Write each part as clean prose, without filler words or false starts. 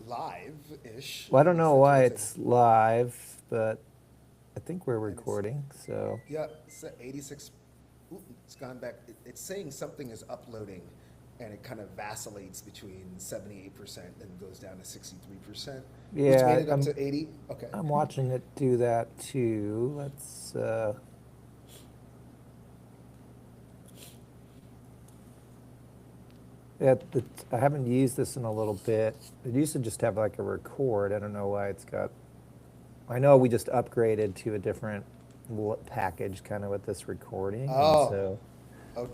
live-ish. Well, I At don't least know that's what why it's saying. it's live, but I think we're And it's recording. So yeah, it's at 86. Ooh, it's gone back. It's saying something is uploading, and it kind of vacillates between 78% and goes down to 63%. It's made yeah, it up to 80. Okay. I'm watching it do that too. Let's. Yeah, I haven't used this in a little bit. It used to just have like a record. I don't know why it's got. I know we just upgraded to a different package kind of with this recording, and Oh, so,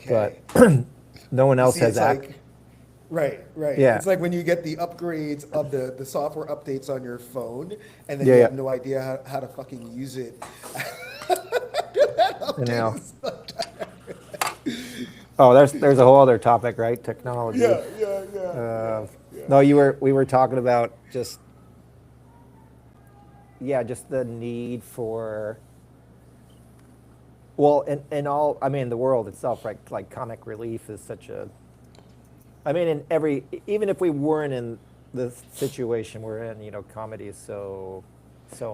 but okay. no one You else see, has it's act. like right, right. Yeah, It's like when you get the upgrades of the software updates on your phone, and then yeah, you yeah. have no idea how to fucking use it. That And update now, is oh, there's a whole other topic, right? Technology. yeah, yeah, yeah, yeah, Uh, yeah. no, we were talking about just yeah, just the need for well, in all, I mean, the world itself, right? Like comic relief is such a, I mean, in every, even if we weren't in the situation we're in, comedy is so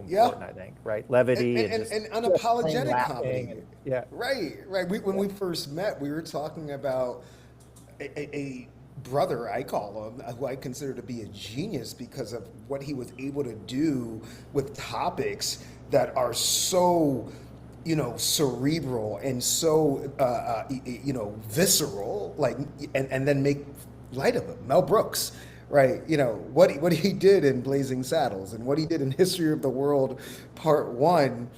Yeah, important, I think, right? Levity and just and plain unapologetic laughing comedy. and yeah, Right, right. When yeah, we first met, we were talking about a brother, I call him, who I consider to be a genius because of what he was able to do with topics that are so, cerebral and so, visceral, like, and then make light of it. Mel Brooks, right? What he did in Blazing Saddles and what he did in History of the World Part One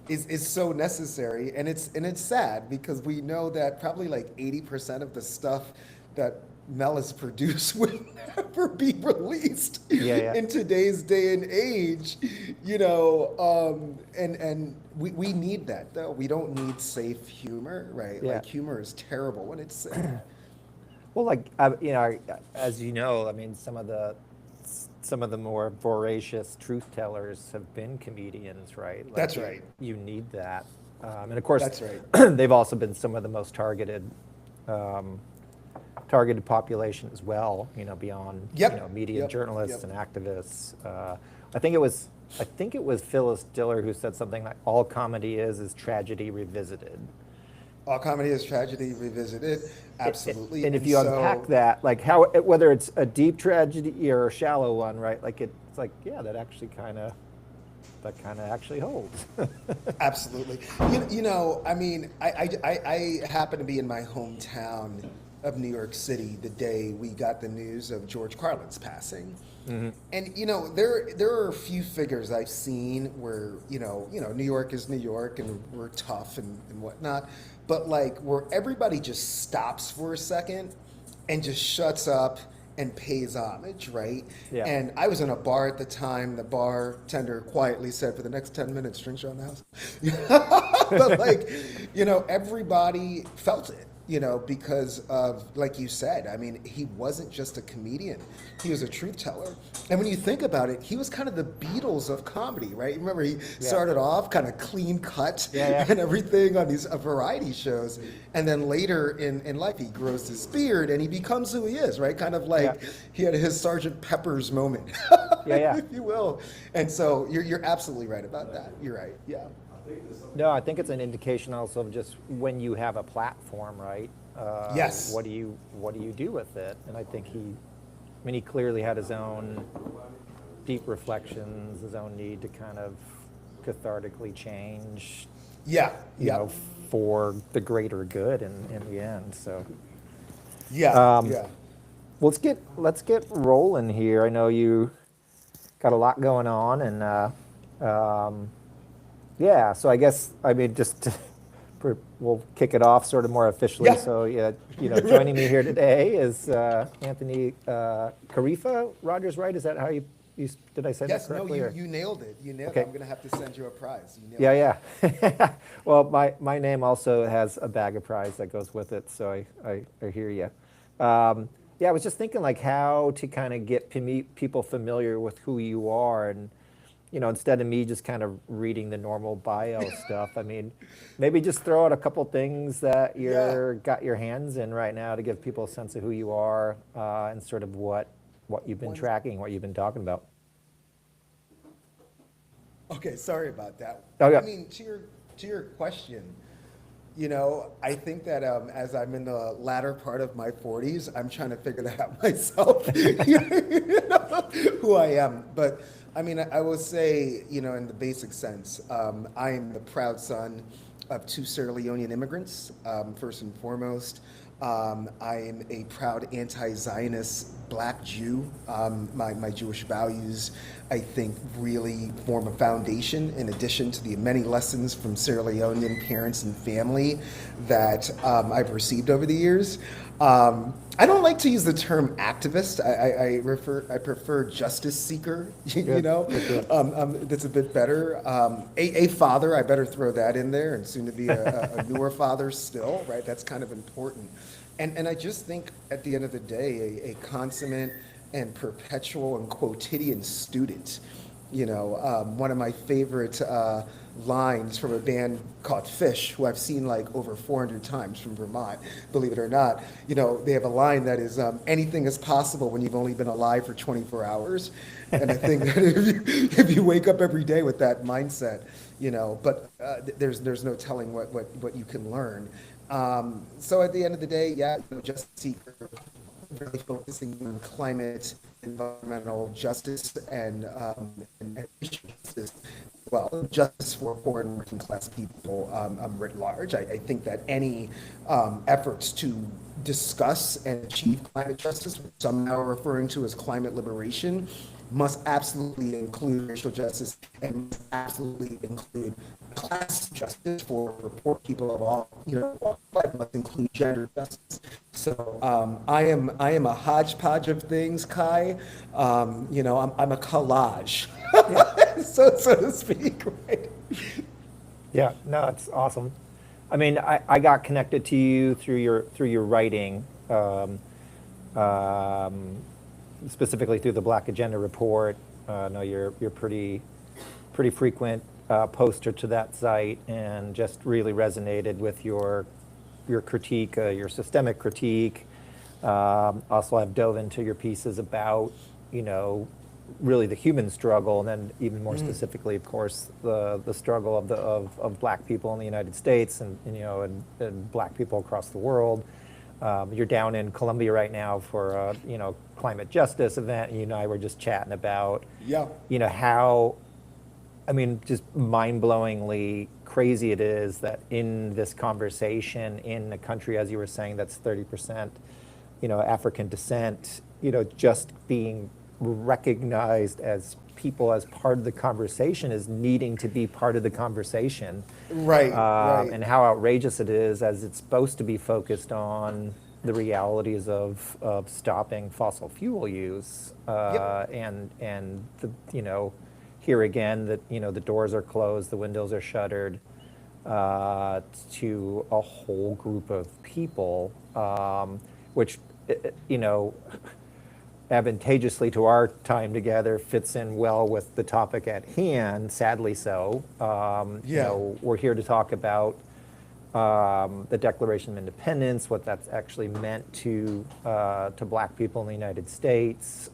is so necessary, and it's sad because we know that probably like 80% of the stuff that Mel has produced would never be released yeah, yeah, in today's day and age, and we need that though. We don't need safe humor, right? yeah. Like humor is terrible when it's safe. Well, like as you know, I mean, some of the more voracious truth tellers have been comedians, right? Like That's right. you need that, and of course, That's right. they've also been some of the most um, targeted population as well. Beyond Yep. media Yep. journalists Yep. and activists. I think it was I think it was Phyllis Diller who said something like, "All comedy is tragedy revisited." All comedy is tragedy revisited. Absolutely. And if And you unpack so, that, like how whether it's a deep tragedy or a shallow one, right? Like it's like yeah, that kind of actually holds. absolutely. I mean, I happen to be in my hometown of New York City the day we got the news of George Carlin's passing. And there are a few figures I've seen where New York is New York and we're tough and whatnot, but like where everybody just stops for a second and just shuts up and pays homage, right? Yeah, And I was in a bar at the time. The bartender quietly said, "For the next 10 minutes, drinks are on the house." But like, everybody felt it. Because of, like you said, I mean, he wasn't just a comedian, he was a truth teller. And when you think about it, he was kind of the Beatles of comedy, right? Remember, he yeah, started off kind of clean cut yeah, yeah, and everything on these variety shows. And then later in life, he grows his beard and he becomes who he is, right? Kind of yeah, like he had his Sergeant Pepper's moment, yeah, yeah. if you will. And so you're absolutely right about that. You're right. Yeah. No, I think it's an indication also of just when you have a platform, right? Yes. What do you do with it? And I think I mean, he clearly had his own deep reflections, his own need to kind of cathartically change, Yeah. you Yeah. know, for the greater good in the end. So Yeah. um, Yeah. let's get rolling here. I know you got a lot going on, and yeah. So I guess I mean we'll kick it off sort of more officially. Yeah. So yeah, joining me here today is Anthony Carifa. Rogers, right? Is that how did I say that Yes, no, correctly? you Or you nailed it. You nailed it. okay. I'm gonna have to send you a prize. You nailed it. Yeah, yeah. Well, my name also has a bag of prize that goes with it, so I hear you. Yeah, I was just thinking like how to kind of get people familiar with who you are, and instead of me just kind of reading the normal bio stuff, I mean, maybe just throw out a couple things that Yeah. you're got your hands in right now to give people a sense of who you are and sort of what you've been One- tracking, what you've been talking about. Okay, sorry about that. Oh, yeah. I mean, to your question, I think that as I'm in the latter part of my 40s, I'm trying to figure that out myself, who I am. But I mean, I will say, in the basic sense, I am the proud son of two Sierra Leonean immigrants, first and foremost. I am a proud anti-Zionist black Jew. My Jewish values, I think, really form a foundation in addition to the many lessons from Sierra Leonean parents and family that I've received over the years. I don't like to use the term activist. I prefer justice seeker. Good. That's a bit better. A father, I better throw that in there, and soon to be a newer father still, right? That's kind of important. And I just think at the end of the day, a consummate and perpetual and quotidian student. One of my favorite lines from a band called Fish, who I've seen like over 400 times from Vermont, believe it or not. They have a line that is, anything is possible when you've only been alive for 24 hours. And I think that if you wake up every day with that mindset, but there's no telling what you can learn. So at the end of the day, yeah, Justice Seeker, really focusing on climate, environmental justice, and racial justice. Well, justice for poor and working class people writ large. I think that any efforts to discuss and achieve climate justice, which some now are referring to as climate liberation, must absolutely include racial justice and must absolutely include class justice for poor people of all, but must include gender justice. So I am a hodgepodge of things, Kai. I'm a collage, so to speak, right? Yeah, no, it's awesome. I mean, I got connected to you through your writing, specifically through the Black Agenda report. I know you're pretty frequent poster to that site, and just really resonated with your critique, your systemic critique. Also, I've dove into your pieces about really the human struggle, and then even more specifically, of course, the struggle of Black people in the United States, and Black people across the world. You're down in Colombia right now for a climate justice event, and you and I were just chatting about how, I mean, just mind-blowingly crazy it is that in this conversation in a country, as you were saying, that's 30% African descent, just being recognized as people as part of the conversation, as needing to be part of the conversation. Right, right. And how outrageous it is, as it's supposed to be focused on the realities of stopping fossil fuel use. And the, here again, that the doors are closed, the windows are shuttered to a whole group of people, which advantageously to our time together fits in well with the topic at hand, sadly so. We're here to talk about the Declaration of Independence, what that's actually meant to Black people in the United States,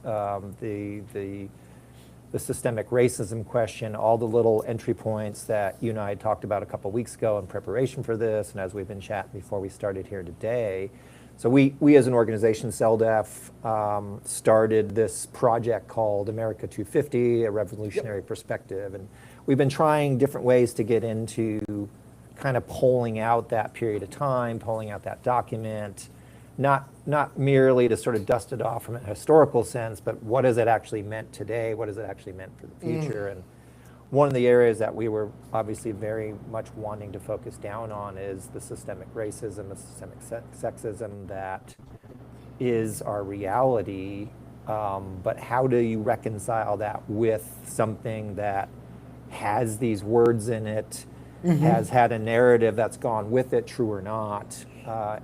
the systemic racism question, all the little entry points that you and I had talked about a couple weeks ago in preparation for this, and as we've been chatting before we started here today. So we as an organization, CELDF, started this project called America 250, A Revolutionary Perspective. And we've been trying different ways to get into kind of polling out that period of time, polling out that document, not merely to sort of dust it off from a historical sense, but what has it actually meant today? What has it actually meant for the future? And one of the areas that we were obviously very much wanting to focus down on is the systemic racism, the systemic sexism that is our reality. But how do you reconcile that with something that has these words in it, has had a narrative that's gone with it, true or not?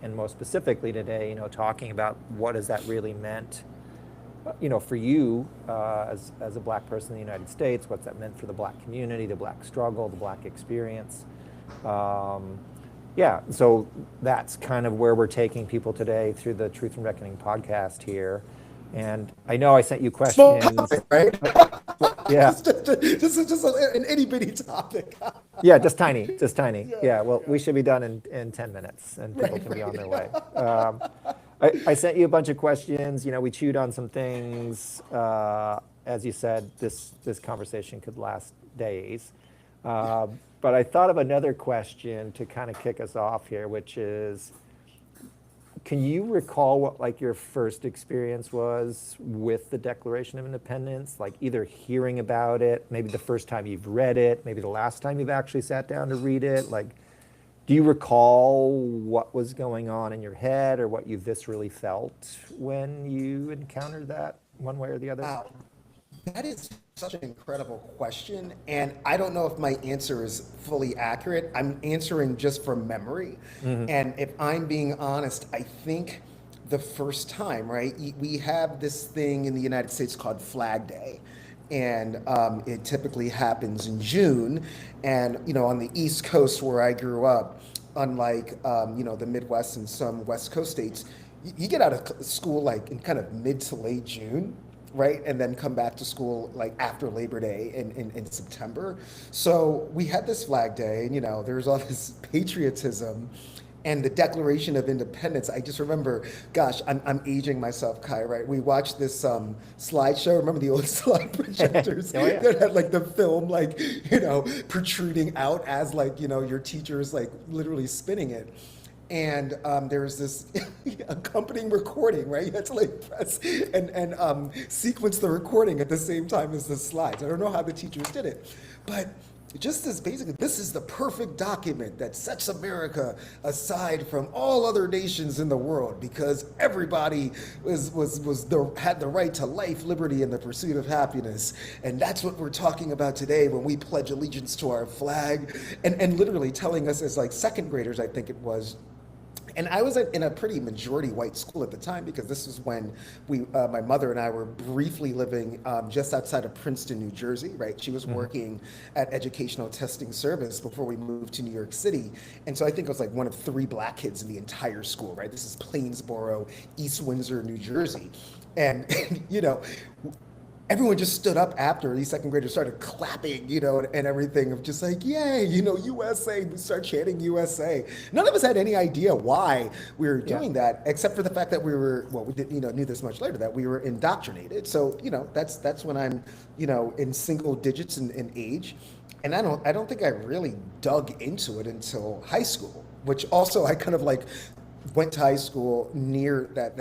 And most specifically today, talking about what has that really meant for you as a Black person in the United States, what's that meant for the Black community, the Black struggle, the Black experience. So that's kind of where we're taking people today through the Truth and Reckoning podcast here. And I know I sent you Small questions. topic, right? Yeah, Just an itty bitty topic. yeah, just tiny, just tiny. Yeah, Yeah, well, yeah. we should be done in 10 minutes and people Right, can be on their way. right. I sent you a bunch of questions. We chewed on some things. As you said, this conversation could last days. But I thought of another question to kind of kick us off here, which is, can you recall what like your first experience was with the Declaration of Independence? Like either hearing about it, maybe the first time you've read it, maybe the last time you've actually sat down to read it. Like, do you recall what was going on in your head or what you viscerally felt when you encountered that one way or the other? Wow. That is such an incredible question, and I don't know if my answer is fully accurate. I'm answering just from memory. And if I'm being honest, I think the first time, right, we have this thing in the United States called Flag Day. And it typically happens in June. And, on the East Coast where I grew up, unlike, the Midwest and some West Coast states, you get out of school like in kind of mid to late June, right? And then come back to school like after Labor Day in September. So we had this Flag Day, and there's all this patriotism and the Declaration of Independence. I just remember, gosh, I'm aging myself, Kai, right? We watched this slideshow. Remember the old slide projectors Oh, yeah. that had like the film, like, protruding out as like, your teacher is like literally spinning it. And there's this accompanying recording, right? You had to like press and sequence the recording at the same time as the slides. I don't know how the teachers did it, but just as basically, this is the perfect document that sets America aside from all other nations in the world because everybody had the right to life, liberty, and the pursuit of happiness. And that's what we're talking about today when we pledge allegiance to our flag. And literally telling us as like second graders, I think it was, and I was in a pretty majority white school at the time because this was when my mother and I were briefly living just outside of Princeton, New Jersey, right? She was working at Educational Testing Service before we moved to New York City. And so I think I was like one of 3 black kids in the entire school, right? This is Plainsboro, East Windsor, New Jersey. And, everyone just stood up after these second graders started clapping, and everything of just like, yay, USA. We start chanting USA. None of us had any idea why we were doing that, except for the fact that we were, well, we didn't, knew this much later, that we were indoctrinated. So, that's when I'm, in single digits in age. And I don't think I really dug into it until high school, which also I kind of like went to high school near that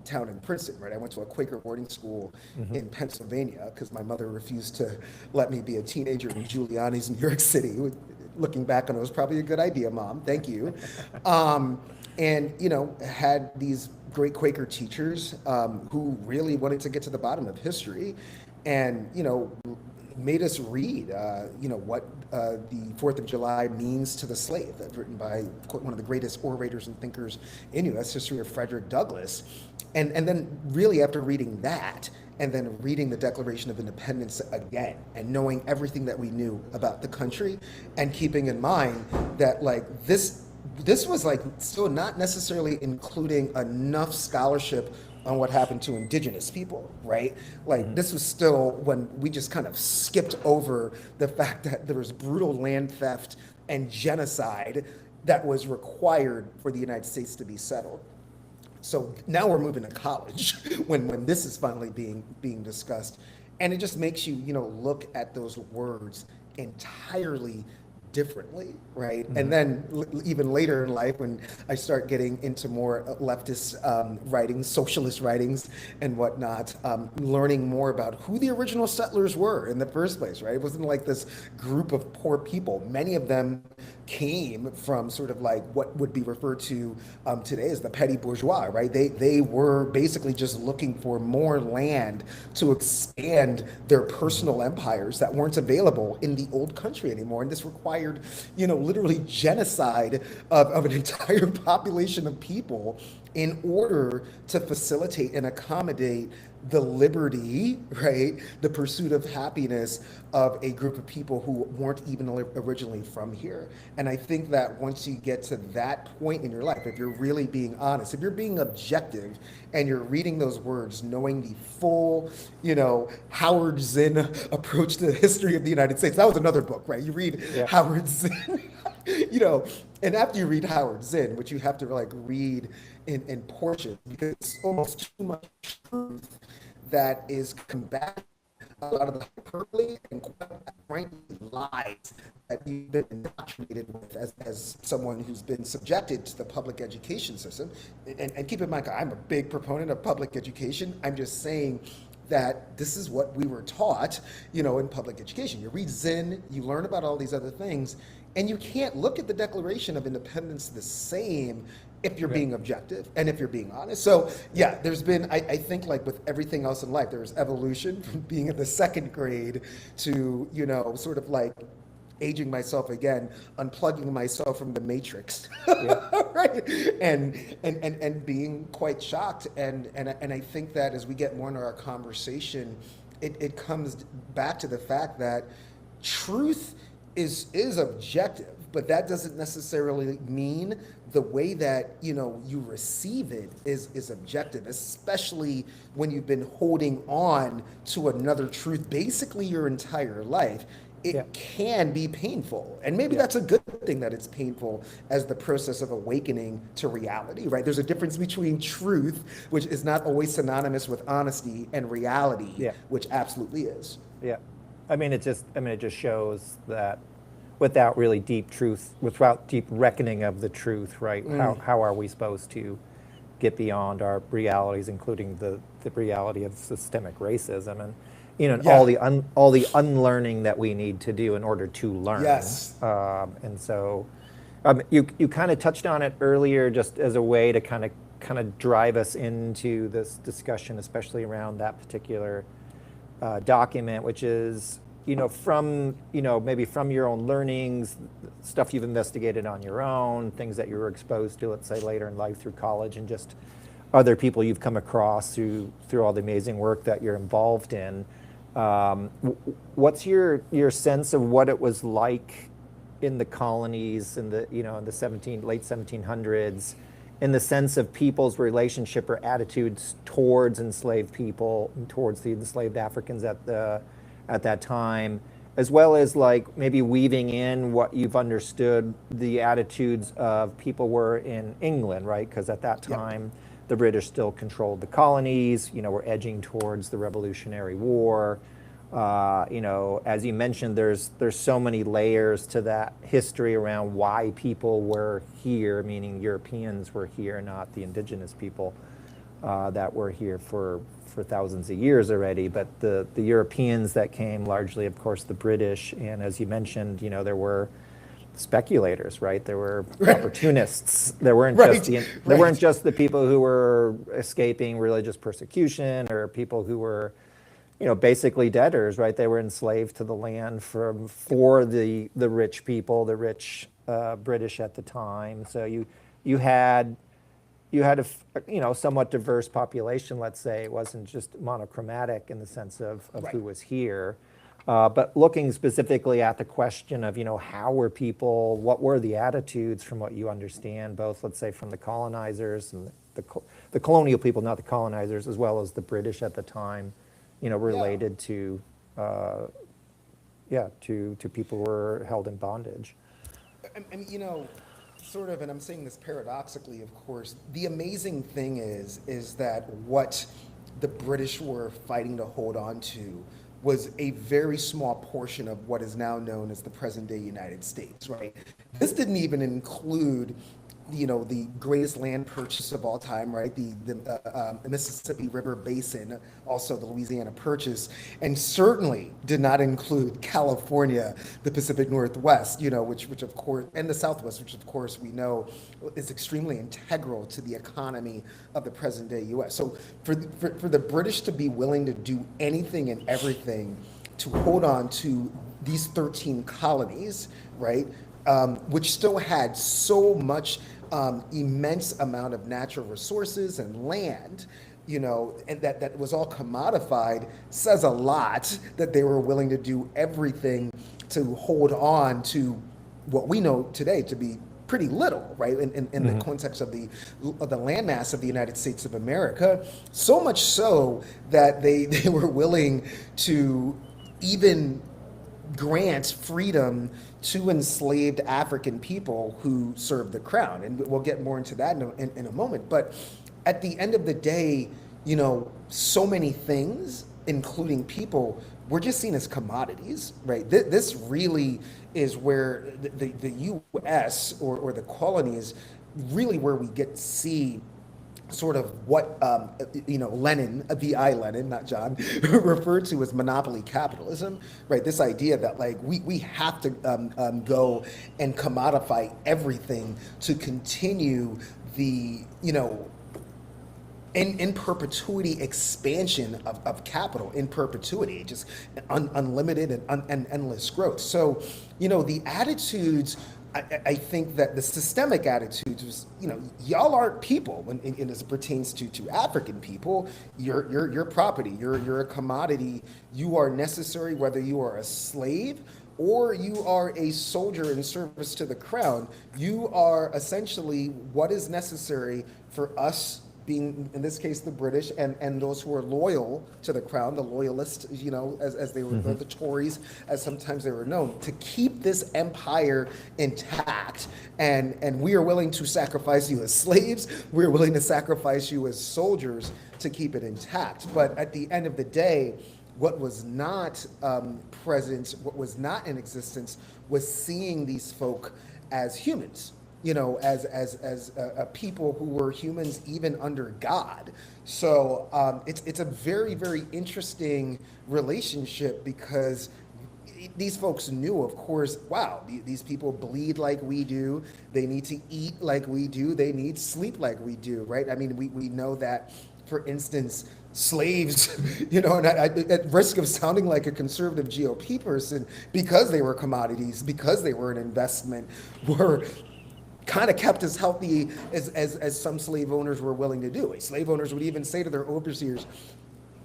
town in Princeton, right? I went to a Quaker boarding school in Pennsylvania because my mother refused to let me be a teenager in Giuliani's New York City. Looking back on it, was probably a good idea, Mom. Thank you. And, had these great Quaker teachers who really wanted to get to the bottom of history and, made us read, what the 4th of July means to the slave. That's written by one of the greatest orators and thinkers in U.S. history, of Frederick Douglass. And then really after reading that, and then reading the Declaration of Independence again, and knowing everything that we knew about the country, and keeping in mind that like this was like still not necessarily including enough scholarship on what happened to indigenous people, right? Like this was still when we just kind of skipped over the fact that there was brutal land theft and genocide that was required for the United States to be settled. So now we're moving to college when this is finally being discussed. And it just makes you, look at those words entirely differently, right? And then even later in life, when I start getting into more leftist writings, socialist writings and whatnot, learning more about who the original settlers were in the first place, right? It wasn't like this group of poor people. Many of them came from sort of like what would be referred to today as the petty bourgeois, right? They were basically just looking for more land to expand their personal empires that weren't available in the old country anymore. And this required, literally genocide of an entire population of people in order to facilitate and accommodate the liberty, right, the pursuit of happiness of a group of people who weren't even originally from here. And I think that once you get to that point in your life, if you're really being honest, if you're being objective and you're reading those words, knowing the full, Howard Zinn approach to the history of the United States, that was another book, right? You read Yeah. Howard Zinn, and after you read Howard Zinn, which you have to like read in portions because it's almost too much truth that is combating a lot of the hyperbole and quite frankly lies that you've been indoctrinated with as someone who's been subjected to the public education system. And keep in mind, I'm a big proponent of public education. I'm just saying that this is what we were taught, in public education. You read Zinn, you learn about all these other things, and you can't look at the Declaration of Independence the same if you're being objective and if you're being honest. So yeah, there's been, I think like with everything else in life, there's evolution from being in the second grade to, sort of like aging myself again, unplugging myself from the matrix, right? And being quite shocked. And I think that as we get more into our conversation, it comes back to the fact that truth is objective, but that doesn't necessarily mean the way that you receive it is objective, especially when you've been holding on to another truth basically your entire life. It can be painful, and maybe that's a good thing that it's painful as the process of awakening to reality, right? There's a difference between truth, which is not always synonymous with honesty, and reality, which absolutely is. Yeah, it just shows that without really deep truth, without deep reckoning of the truth, right? How are we supposed to get beyond our realities, including the reality of systemic racism and all the unlearning that we need to do in order to learn. Yes. And so, you kind of touched on it earlier, just as a way to kind of drive us into this discussion, especially around that particular document, which is from maybe from your own learnings, stuff you've investigated on your own, things that you were exposed to, let's say later in life through college, and just other people you've come across through all the amazing work that you're involved in. What's your sense of what it was like in the colonies in the in the late 1700s, in the sense of people's relationship or attitudes towards enslaved people, towards the enslaved Africans at that time, as well as like maybe weaving in what you've understood the attitudes of people were in England, right? Because at that time, the British still controlled the colonies. We're edging towards the Revolutionary War. As you mentioned, there's so many layers to that history around why people were here, meaning Europeans were here, not the indigenous people that were here for thousands of years already. But the Europeans that came, largely, of course, the British, and as you mentioned, there were speculators, right? There were opportunists. There weren't just the people who were escaping religious persecution or people who were, basically debtors, right? They were enslaved to the land for the rich people, the rich British at the time. So you had a somewhat diverse population, let's say. It wasn't just monochromatic in the sense of who was here. But looking specifically at the question of, how were people, what were the attitudes from what you understand, both, let's say, from the colonizers and the colonial people, not the colonizers, as well as the British at the time, related to people who were held in bondage. And sort of, and I'm saying this paradoxically, of course, the amazing thing is that what the British were fighting to hold on to was a very small portion of what is now known as the present-day United States, right? This didn't even include, the greatest land purchase of all time, right? The Mississippi River Basin, also the Louisiana Purchase, and certainly did not include California, the Pacific Northwest, which of course, and the Southwest, which of course we know is extremely integral to the economy of the present-day U.S. So for the British to be willing to do anything and everything to hold on to these 13 colonies, right, which still had so much immense amount of natural resources and land, and that was all commodified, says a lot that they were willing to do everything to hold on to what we know today to be pretty little, right? In the context of the landmass of the United States of America, so much so that they were willing to even grant freedom to enslaved African people who served the crown. And we'll get more into that in a moment. But at the end of the day, so many things, including people, were just seen as commodities, right? This really is where the U.S. or the colonies really where we get to see sort of what Lenin, V.I. Lenin, not John, referred to as monopoly capitalism, right? This idea that like we have to go and commodify everything to continue the in perpetuity expansion of capital in perpetuity, just unlimited and endless growth. So, the attitudes, I think that the systemic attitudes was, y'all aren't people as it pertains to African people. You're property. You're a commodity. You are necessary, whether you are a slave or you are a soldier in service to the crown. You are essentially what is necessary for us, being, in this case, the British and those who are loyal to the crown, the loyalists, as they were, the Tories, as sometimes they were known, to keep this empire intact. And we are willing to sacrifice you as slaves. We're willing to sacrifice you as soldiers to keep it intact. But at the end of the day, what was not present, what was not in existence, was seeing these folk as humans. As a people who were humans even under God. So it's a very, very interesting relationship because these folks knew, of course, wow, these people bleed like we do. They need to eat like we do. They need sleep like we do, right? I mean, we know that, for instance, slaves, and at risk of sounding like a conservative GOP person, because they were commodities, because they were an investment, were kind of kept as healthy as some slave owners were willing to do. Slave owners would even say to their overseers,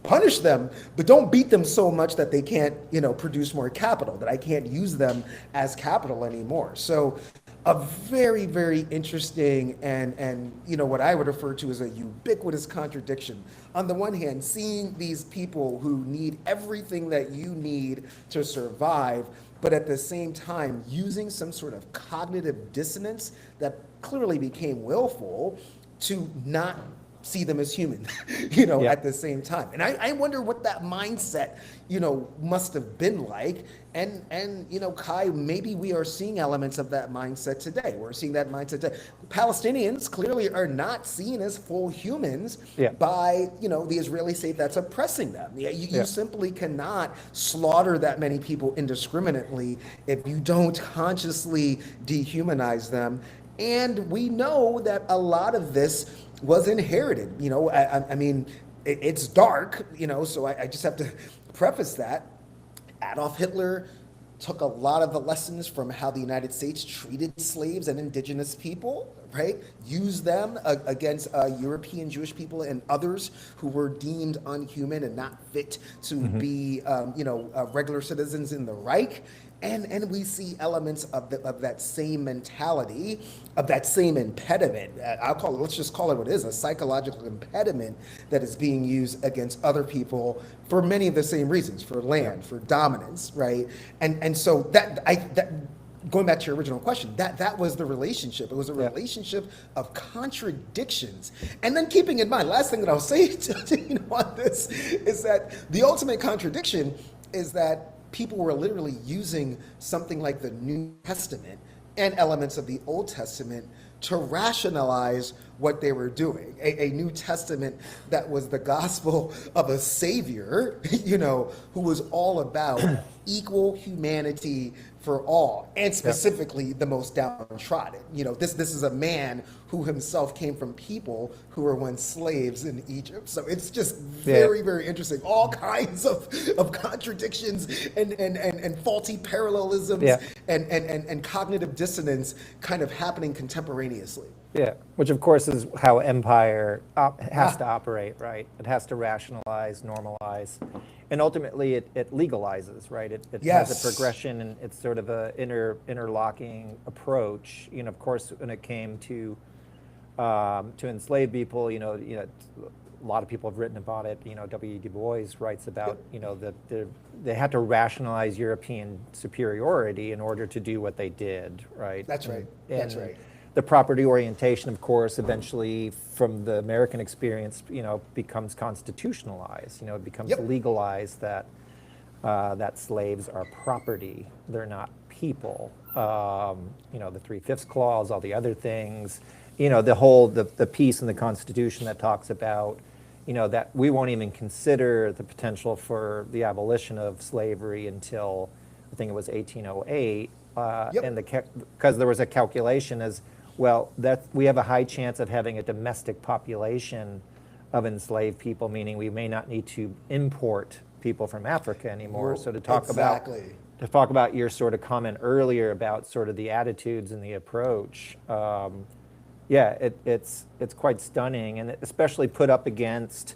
punish them, but don't beat them so much that they can't, produce more capital, that I can't use them as capital anymore. So a very, very interesting and what I would refer to as a ubiquitous contradiction. On the one hand, seeing these people who need everything that you need to survive, but at the same time using some sort of cognitive dissonance that clearly became willful to not see them as human, at the same time. And I wonder what that mindset, must have been like. And Kai, maybe we are seeing elements of that mindset today. We're seeing that mindset today. Palestinians clearly are not seen as full humans by, the Israeli state that's oppressing them. You simply cannot slaughter that many people indiscriminately if you don't consciously dehumanize them. And we know that a lot of this was inherited. I mean, it's dark, so I just have to preface that. Adolf Hitler took a lot of the lessons from how the United States treated slaves and indigenous people, right? Used them against European Jewish people and others who were deemed unhuman and not fit to be, regular citizens in the Reich. And we see elements of that same mentality, of that same impediment. Let's just call it what it is, a psychological impediment that is being used against other people for many of the same reasons, for land, for dominance, right? And so that going back to your original question, that was the relationship. It was a relationship of contradictions. And then keeping in mind, last thing that I'll say on this is that the ultimate contradiction is that people were literally using something like the New Testament and elements of the Old Testament to rationalize what they were doing. A New Testament that was the gospel of a savior, who was all about equal humanity for all, and specifically the most downtrodden. This is a man who himself came from people who were once slaves in Egypt. So it's just very, very interesting. All kinds of contradictions and faulty parallelisms and cognitive dissonance kind of happening contemporaneously. Yeah, which of course is how empire has to operate, right? It has to rationalize, normalize, and ultimately it legalizes, right? It has a Yes. progression, and it's sort of a interlocking approach. You know, of course, when it came to enslave people, a lot of people have written about it. You know, W. E. Du Bois writes about, that they had to rationalize European superiority in order to do what they did, right? That's right. That's right. The property orientation, of course, eventually from the American experience, becomes constitutionalized. It becomes Yep. legalized that slaves are property; they're not people. The 3/5 clause, all the other things. The piece in the Constitution that talks about, that we won't even consider the potential for the abolition of slavery until I think it was 1808. Yep. And because there was a calculation as well that we have a high chance of having a domestic population of enslaved people, meaning we may not need to import people from Africa anymore. So to talk about your sort of comment earlier about sort of the attitudes and the approach, it's quite stunning, and especially put up against,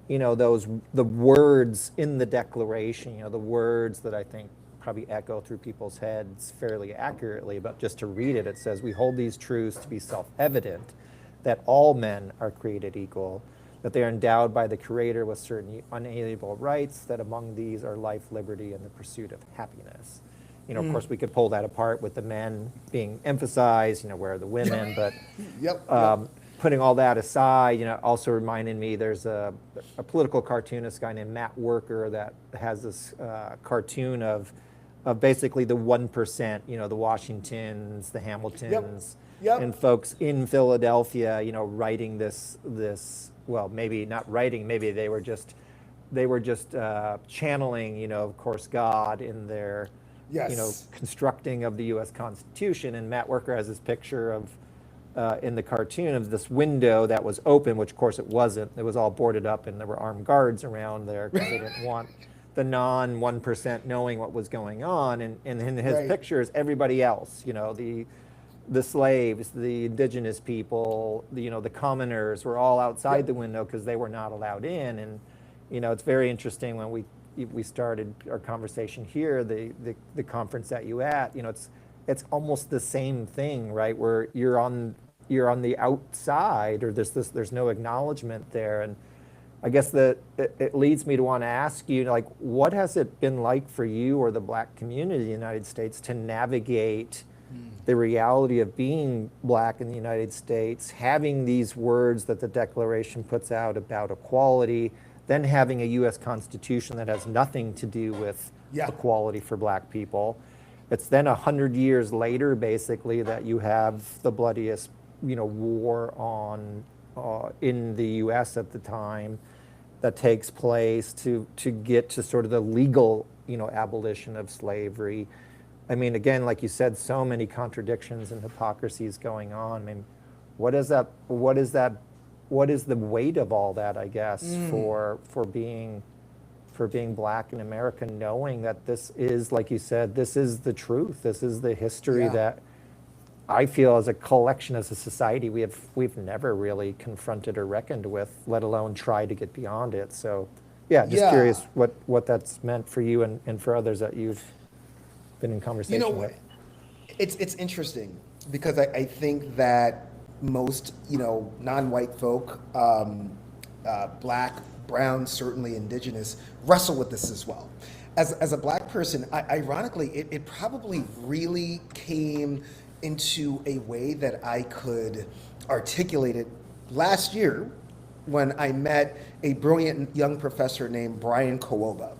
the words in the Declaration, the words that I think probably echo through people's heads fairly accurately, but just to read it, it says, "We hold these truths to be self-evident, that all men are created equal, that they are endowed by the Creator with certain unalienable rights, that among these are life, liberty, and the pursuit of happiness." Of course, we could pull that apart with the men being emphasized, where are the women, but Yep. putting all that aside, also reminded me there's a political cartoonist guy named Matt Worker that has this cartoon of basically the 1%, the Washingtons, the Hamiltons, Yep. and folks in Philadelphia, writing this, well, maybe not writing, maybe they were just channeling, of course, God in their, Yes. constructing of the U.S. Constitution. And Matt Worker has this picture of, in the cartoon, of this window that was open, which of course it wasn't. It was all boarded up, and there were armed guards around there because they didn't want the non 1% knowing what was going on. And in his Right. pictures, everybody else, the slaves, the indigenous people, the commoners were all outside Yep. the window because they were not allowed in. And it's very interesting when we started our conversation here, the conference that you at, it's almost the same thing, right? Where you're on the outside, or there's no acknowledgement there. And I guess that it leads me to want to ask you, like, what has it been like for you or the Black community in the United States to navigate the reality of being Black in the United States, having these words that the Declaration puts out about equality, then having a U.S. Constitution that has nothing to do with Yeah. equality for Black people? It's then 100 years later, basically, that you have the bloodiest, war on in the U.S. at the time that takes place to get to sort of the legal, abolition of slavery. I mean, again, like you said, so many contradictions and hypocrisies going on. I mean, what is the weight of all that, I guess, for being Black in America, knowing that this is, like you said, this is the truth. This is the history Yeah. that I feel as a collection, as a society, we've never really confronted or reckoned with, let alone try to get beyond it. So, yeah, just Yeah. curious what that's meant for you and for others that you've been in conversation with. It's interesting because I think that most non-white folk, Black, brown, certainly indigenous, wrestle with this as well. As a Black person, ironically, it probably really came into a way that I could articulate it last year when I met a brilliant young professor named Brian Kooba.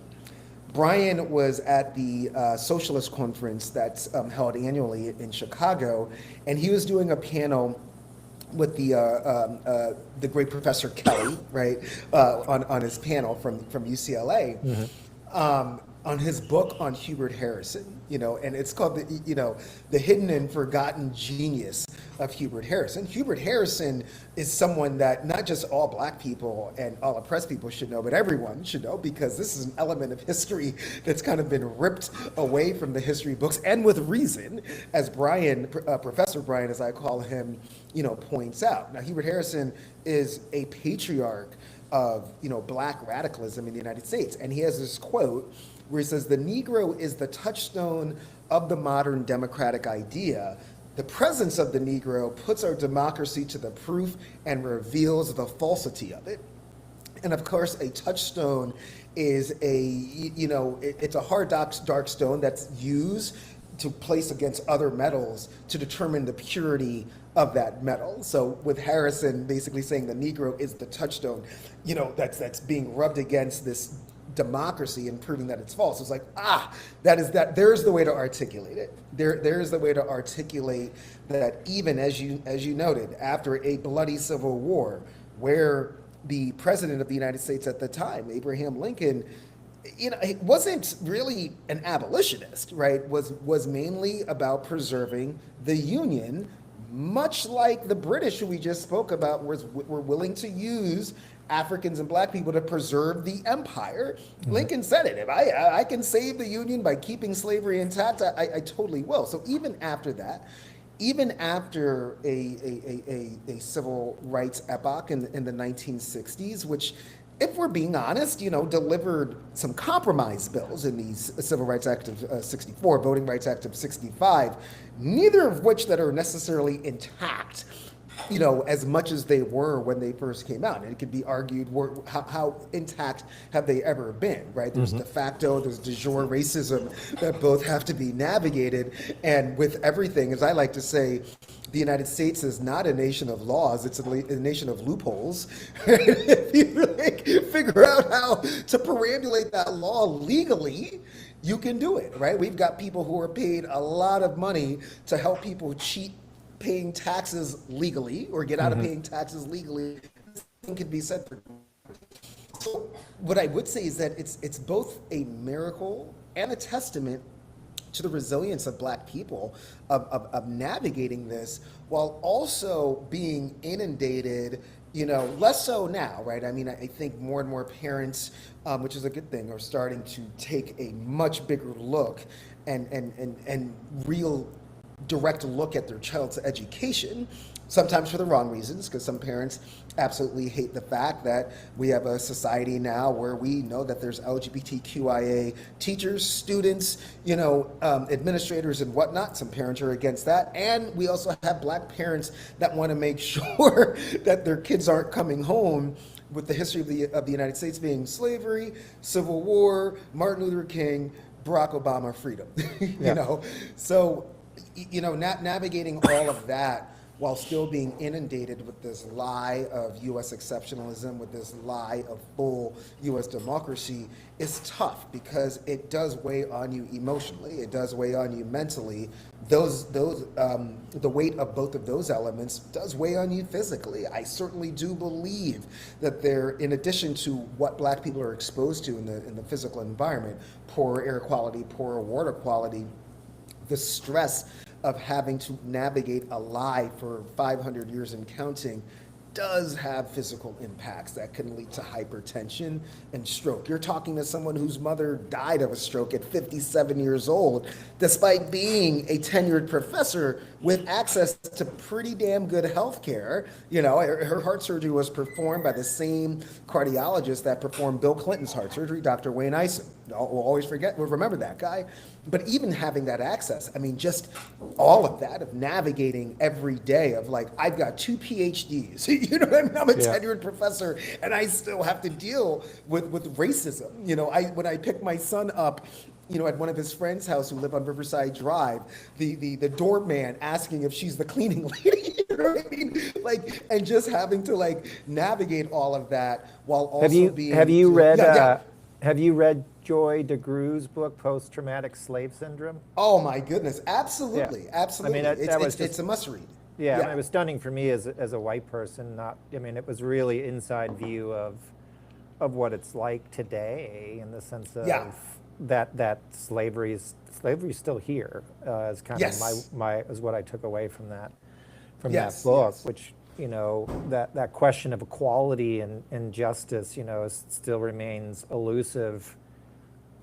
Brian was at the Socialist Conference that's held annually in Chicago, and he was doing a panel with the great Professor Kelly, right, on his panel from UCLA. on his book on Hubert Harrison, and it's called the Hidden and Forgotten Genius of Hubert Harrison. Hubert Harrison is someone that not just all black people and all oppressed people should know, but everyone should know, because this is an element of history that's kind of been ripped away from the history books, and with reason, as Brian, Professor Brian, as I call him, points out. Now, Hubert Harrison is a patriarch of black radicalism in the United States, and he has this quote where he says, "The Negro is the touchstone of the modern democratic idea. The presence of the Negro puts our democracy to the proof and reveals the falsity of it." And of course, a touchstone is it's a hard dark stone that's used to place against other metals to determine the purity of that metal. So with Harrison basically saying the Negro is the touchstone, that's being rubbed against this democracy and proving that it's false. It's like, there's the way to articulate it. There's the way to articulate that, even as you noted, after a bloody civil war, where the president of the United States at the time, Abraham Lincoln, he wasn't really an abolitionist, right? Was mainly about preserving the Union, much like the British, who we just spoke about, were willing to use Africans and black people to preserve the empire. Mm-hmm. Lincoln said it, if I can save the Union by keeping slavery intact, I totally will. So even after that, even after a civil rights epoch in the 1960s, which, if we're being honest, delivered some compromise bills in these Civil Rights Act of 64, Voting Rights Act of 65, neither of which that are necessarily intact, as much as they were when they first came out. And it could be argued, how intact have they ever been, right? There's de facto, there's de jure racism that both have to be navigated. And with everything, as I like to say, the United States is not a nation of laws, it's a nation of loopholes. If you figure out how to perambulate that law legally, you can do it, right? We've got people who are paid a lot of money to help people cheat paying taxes legally or get out of paying taxes legally. Nothing can be said for. So what I would say is that it's both a miracle and a testament to the resilience of black people of navigating this, while also being inundated, less so now, right? I mean, I think more and more parents, which is a good thing, are starting to take a much bigger look and real direct look at their child's education, sometimes for the wrong reasons, because some parents absolutely hate the fact that we have a society now where we know that there's LGBTQIA teachers, students, administrators and whatnot. Some parents are against that. And we also have black parents that want to make sure that their kids aren't coming home with the history of the United States being slavery, Civil War, Martin Luther King, Barack Obama, freedom. So navigating all of that while still being inundated with this lie of U.S. exceptionalism, with this lie of full U.S. democracy, is tough, because it does weigh on you emotionally, it does weigh on you mentally. The weight of both of those elements does weigh on you physically. I certainly do believe that there, in addition to what black people are exposed to in the physical environment, poor air quality, poor water quality, the stress of having to navigate a lie for 500 years and counting does have physical impacts that can lead to hypertension and stroke. You're talking to someone whose mother died of a stroke at 57 years old, despite being a tenured professor with access to pretty damn good health care. Her heart surgery was performed by the same cardiologist that performed Bill Clinton's heart surgery, Dr. Wayne Eisen. We'll remember that guy. But even having that access, I mean, just all of that, of navigating every day, of like, I've got 2 PhDs, I'm a tenured professor, and I still have to deal with racism. When I pick my son up, at one of his friends' house who live on Riverside Drive, the doorman asking if she's the cleaning lady, and just having to navigate all of that while also Have you read Joy DeGruy's book, Post-Traumatic Slave Syndrome? Oh my goodness, absolutely, absolutely. I mean, it's a must read. Yeah, I mean, it was stunning for me as a white person. It was really inside view of of what it's like today, in the sense of Yeah. that slavery's still here, is kind of Yes. my is what I took away from that Yes. book, Yes. which, that question of equality and justice, still remains elusive,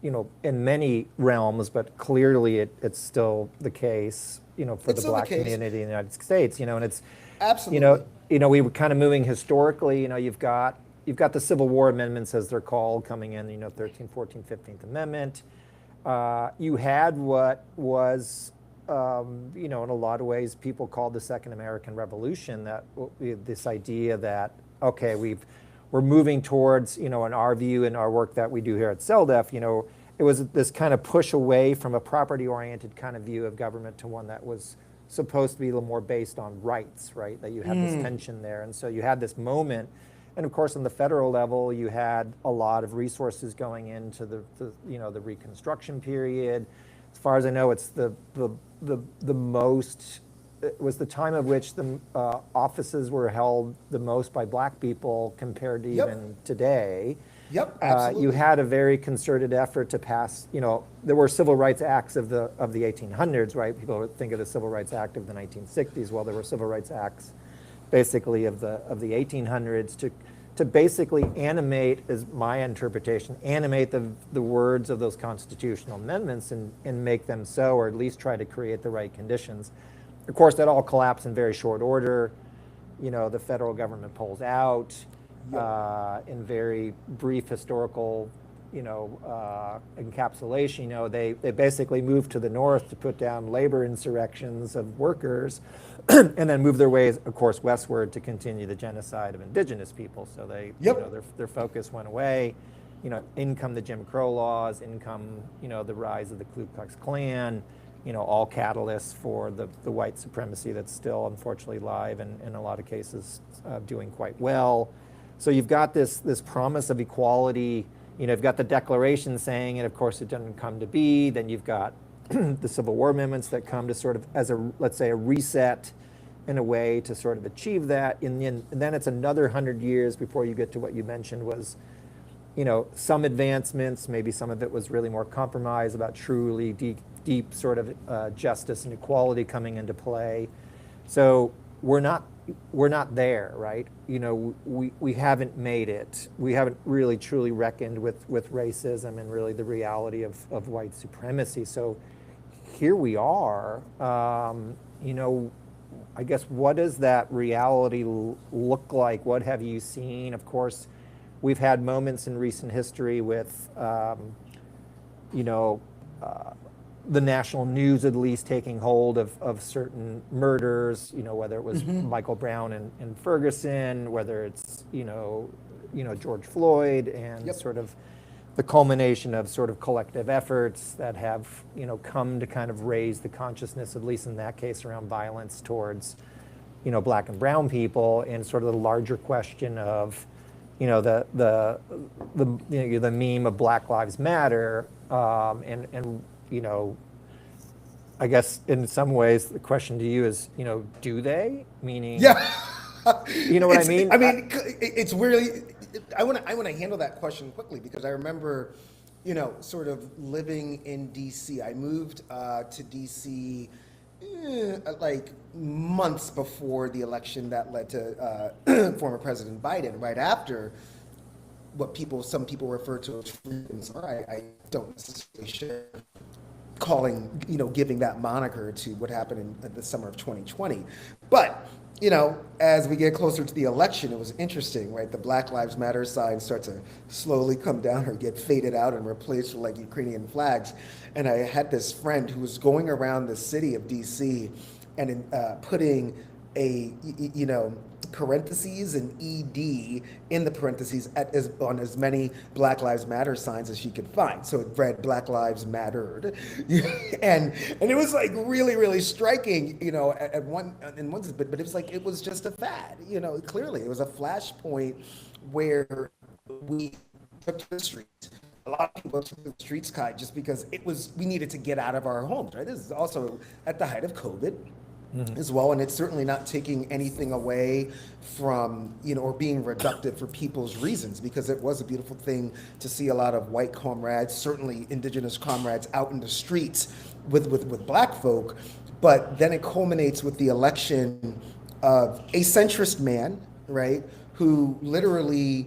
in many realms, but clearly it's still the case, for It's the still the black case. community in the United States, and it's, Absolutely. we were kind of moving historically, you've got the Civil War amendments, as they're called, coming in, 13th, 14th, 15th Amendment. You had what was, in a lot of ways, people called the Second American Revolution. That this idea that, okay, we're moving towards, in our view, in our work that we do here at CELDEF, it was this kind of push away from a property-oriented kind of view of government to one that was supposed to be a little more based on rights, right? That you had this tension there, and so you had this moment. And of course, on the federal level, you had a lot of resources going into the Reconstruction period. As far as I know, it's the most. It was the time of which the offices were held the most by black people compared to Yep. even today. Yep. Absolutely. You had a very concerted effort to pass. There were civil rights acts of the 1800s, right? People would think of the Civil Rights Act of the 1960s. Well, there were civil rights acts, basically of the 1800s, to basically animate, is my interpretation, animate the words of those constitutional amendments and make them so, or at least try to create the right conditions. Of course, that all collapsed in very short order. The federal government pulls out in very brief historical, encapsulation. They basically moved to the north to put down labor insurrections of workers, and then move their ways, of course, westward to continue the genocide of indigenous people. So their focus went away. In come the Jim Crow laws, in come, the rise of the Ku Klux Klan, all catalysts for the white supremacy that's still unfortunately alive and in a lot of cases doing quite well. So you've got this promise of equality. You've got the Declaration saying it. Of course, it didn't come to be. Then you've got the Civil War amendments that come to sort of, as let's say, a reset in a way to sort of achieve that. And then it's another 100 years before you get to what you mentioned was, some advancements. Maybe some of it was really more compromise about truly deep sort of justice and equality coming into play. So we're not there, right? We haven't made it. We haven't really truly reckoned with racism and really the reality of white supremacy. So here we are. I guess, what does that reality look like? What have you seen? Of course, we've had moments in recent history with, the national news at least taking hold of certain murders, whether it was Michael Brown and Ferguson, whether it's, George Floyd, and sort of the culmination of sort of collective efforts that have, come to kind of raise the consciousness, at least in that case, around violence towards, black and brown people, and sort of the larger question of, the meme of Black Lives Matter, and I guess in some ways the question to you is, do they? Meaning, Yeah. you know what I mean? It's really. I want to handle that question quickly because I remember, sort of living in D.C. I moved to D.C. Like months before the election that led to former President Biden. Right after what some people refer to as freedoms. I don't necessarily share giving that moniker to what happened in the summer of 2020. But, as we get closer to the election, it was interesting, right? The Black Lives Matter signs start to slowly come down or get faded out and replaced with like Ukrainian flags. And I had this friend who was going around the city of DC and putting a, parentheses and ED in the parentheses on as many Black Lives Matter signs as she could find. So it read Black Lives Mattered. and it was like really, really striking, in one sense, but it was like, it was just a fad, clearly it was a flashpoint where we took to the streets. A lot of people took to the streets, Kai, just because we needed to get out of our homes, right? This is also at the height of COVID. as well, and it's certainly not taking anything away from, or being reductive for people's reasons, because it was a beautiful thing to see a lot of white comrades, certainly indigenous comrades, out in the streets with black folk. But then it culminates with the election of a centrist man, right, who literally,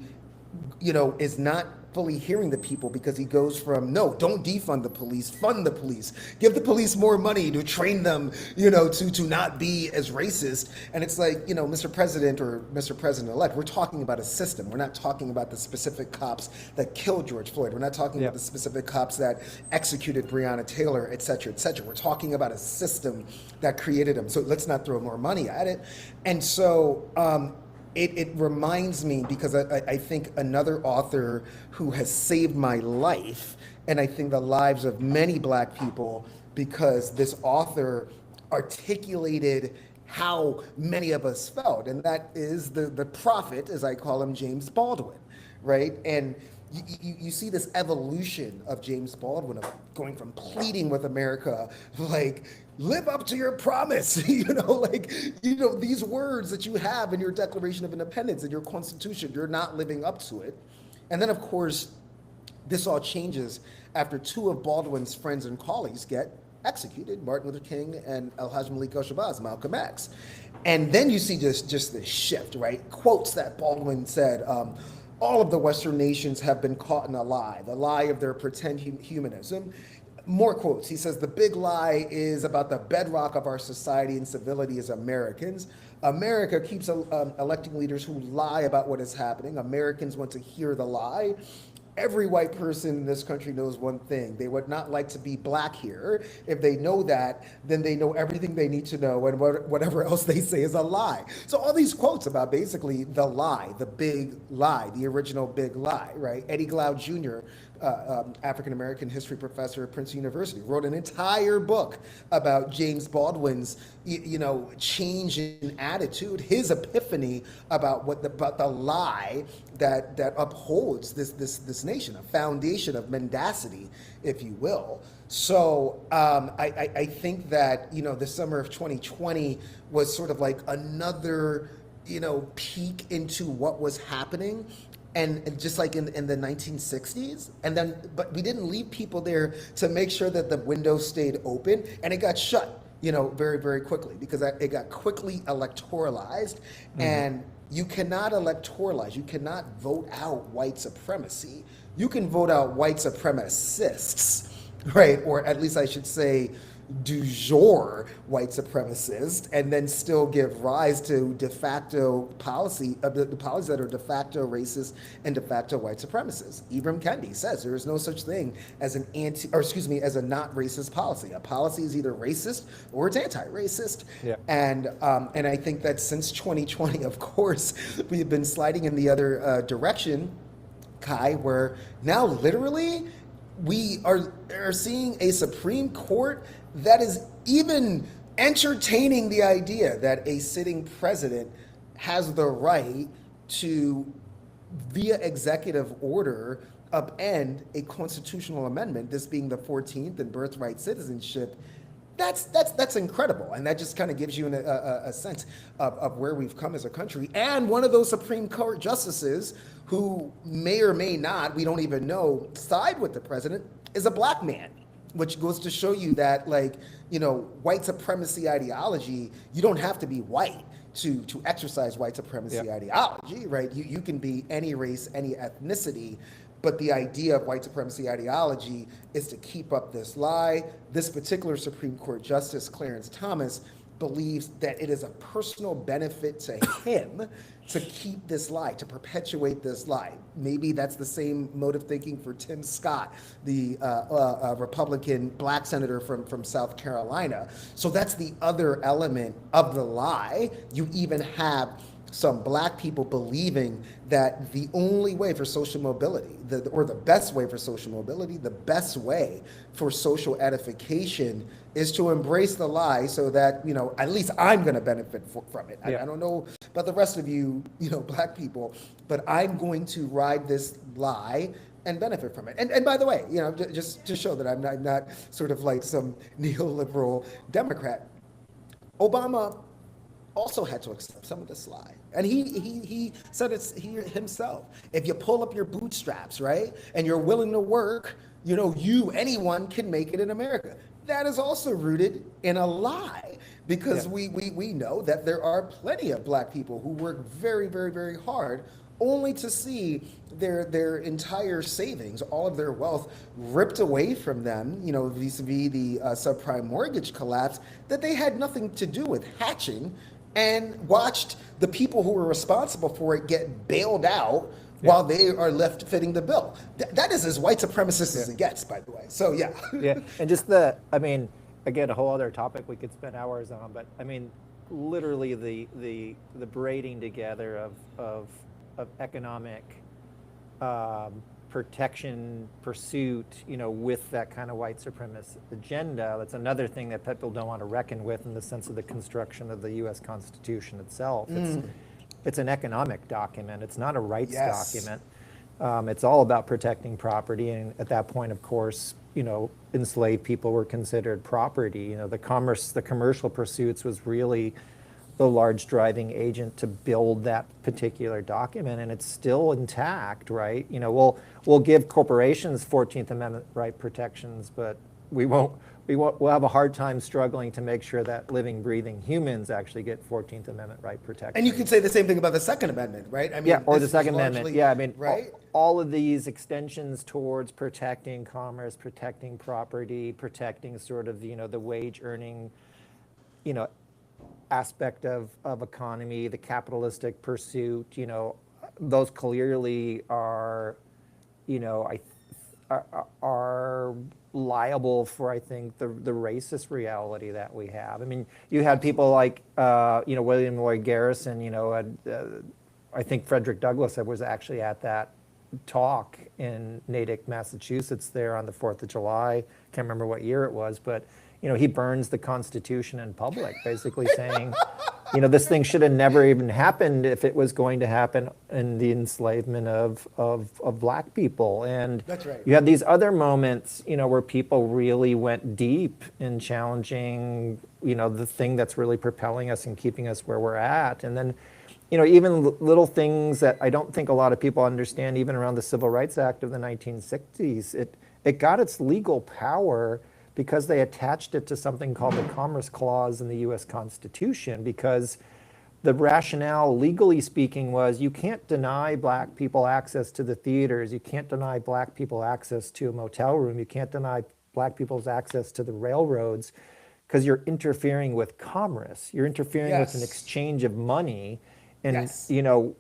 is not fully hearing the people, because he goes from, no, don't defund the police, fund the police, give the police more money to train them, to not be as racist. And it's like, Mr. President or Mr. President-elect, we're talking about a system. We're not talking about the specific cops that killed George Floyd. We're not talking about the specific cops that executed Breonna Taylor, et cetera, et cetera. We're talking about a system that created them. So let's not throw more money at it. And so, it reminds me, because I think another author who has saved my life, and I think the lives of many black people, because this author articulated how many of us felt, and that is the prophet, as I call him, James Baldwin, right? And you see this evolution of James Baldwin, of going from pleading with America, like, live up to your promise, these words that you have in your Declaration of Independence and your Constitution, you're not living up to it. And then, of course, this all changes after two of Baldwin's friends and colleagues get executed, Martin Luther King and Alhaji Malik El-Shabazz, Malcolm X. And then you see just this shift, right? Quotes that Baldwin said, all of the Western nations have been caught in a lie, the lie of their pretend humanism. More quotes. He says, the big lie is about the bedrock of our society and civility as Americans. America keeps electing leaders who lie about what is happening. Americans want to hear the lie. Every white person in this country knows one thing. They would not like to be black here. If they know that, then they know everything they need to know, and whatever else they say is a lie. So all these quotes about basically the lie, the big lie, the original big lie, right? Eddie Glaude Jr., African-American history professor at Princeton University, wrote an entire book about James Baldwin's, change in attitude, his epiphany about about the lie that upholds this nation, a foundation of mendacity, if you will. So I think that, the summer of 2020 was sort of like another, peek into what was happening. And just like in the 1960s, but we didn't leave people there to make sure that the window stayed open, and it got shut, very, very quickly, because it got quickly electoralized. And you cannot electoralize, you cannot vote out white supremacy. You can vote out white supremacists, right? Or at least I should say, du jour white supremacist, and then still give rise to de facto policies that are de facto racist and de facto white supremacists. Ibram Kendi says there is no such thing as as a not racist policy. A policy is either racist or it's anti-racist. Yeah. And I think that since 2020, of course, we've been sliding in the other direction, Kai, where now literally we are seeing a Supreme Court that is even entertaining the idea that a sitting president has the right to, via executive order, upend a constitutional amendment, this being the 14th and birthright citizenship. That's incredible, and that just kind of gives you a sense of where we've come as a country. And one of those Supreme Court justices, who may or may not, we don't even know, side with the president, is a black man, which goes to show you that, white supremacy ideology, you don't have to be white to exercise white supremacy ideology, right? You can be any race, any ethnicity. But the idea of white supremacy ideology is to keep up this lie. This particular Supreme Court Justice, Clarence Thomas, believes that it is a personal benefit to him to keep this lie, to perpetuate this lie. Maybe that's the same mode of thinking for Tim Scott, the Republican black senator from South Carolina. So that's the other element of the lie. You even have some black people believing that the only way for social mobility, or the best way for social mobility, the best way for social edification is to embrace the lie, so that, at least I'm going to benefit from it. I don't know about the rest of you, black people, but I'm going to ride this lie and benefit from it. And by the way, just to show that I'm not sort of like some neoliberal Democrat, Obama also had to accept some of the slide. And he said it's he himself. If you pull up your bootstraps, right, and you're willing to work, anyone can make it in America. That is also rooted in a lie because we know that there are plenty of black people who work very, very, very hard only to see their entire savings, all of their wealth ripped away from them, vis-a-vis the subprime mortgage collapse that they had nothing to do with hatching, and watched the people who were responsible for it get bailed out while they are left fitting the bill. That is as white supremacist as it gets, by the way. So yeah. Yeah, and just again, a whole other topic we could spend hours on, but literally the braiding together of economic protection pursuit, with that kind of white supremacist agenda. That's another thing that people don't want to reckon with in the sense of the construction of the U.S. Constitution itself. It's an economic document. It's not a rights document. It's all about protecting property, and at that point, of course, enslaved people were considered property. The commercial pursuits was really the large driving agent to build that particular document, and it's still intact, right? We'll give corporations 14th Amendment right protections, but we'll have a hard time struggling to make sure that living, breathing humans actually get 14th Amendment right protection. And you could say the same thing about the Second Amendment, right? Or the Second Amendment. Yeah, right? all of these extensions towards protecting commerce, protecting property, protecting sort of, the wage earning, aspect of economy, the capitalistic pursuit, those clearly are, are liable for, I think, the racist reality that we have. You had people like, William Lloyd Garrison, I think Frederick Douglass was actually at that talk in Natick, Massachusetts there on the 4th of July. Can't remember what year it was, but he burns the Constitution in public, basically saying, this thing should have never even happened if it was going to happen in the enslavement of black people. And that's right. You had these other moments, where people really went deep in challenging, the thing that's really propelling us and keeping us where we're at. And then, even little things that I don't think a lot of people understand, even around the Civil Rights Act of the 1960s, it got its legal power because they attached it to something called the Commerce Clause in the U.S. Constitution, because the rationale, legally speaking, was you can't deny black people access to the theaters, you can't deny black people access to a motel room, you can't deny black people's access to the railroads, because you're interfering with commerce, you're interfering with an exchange of money, and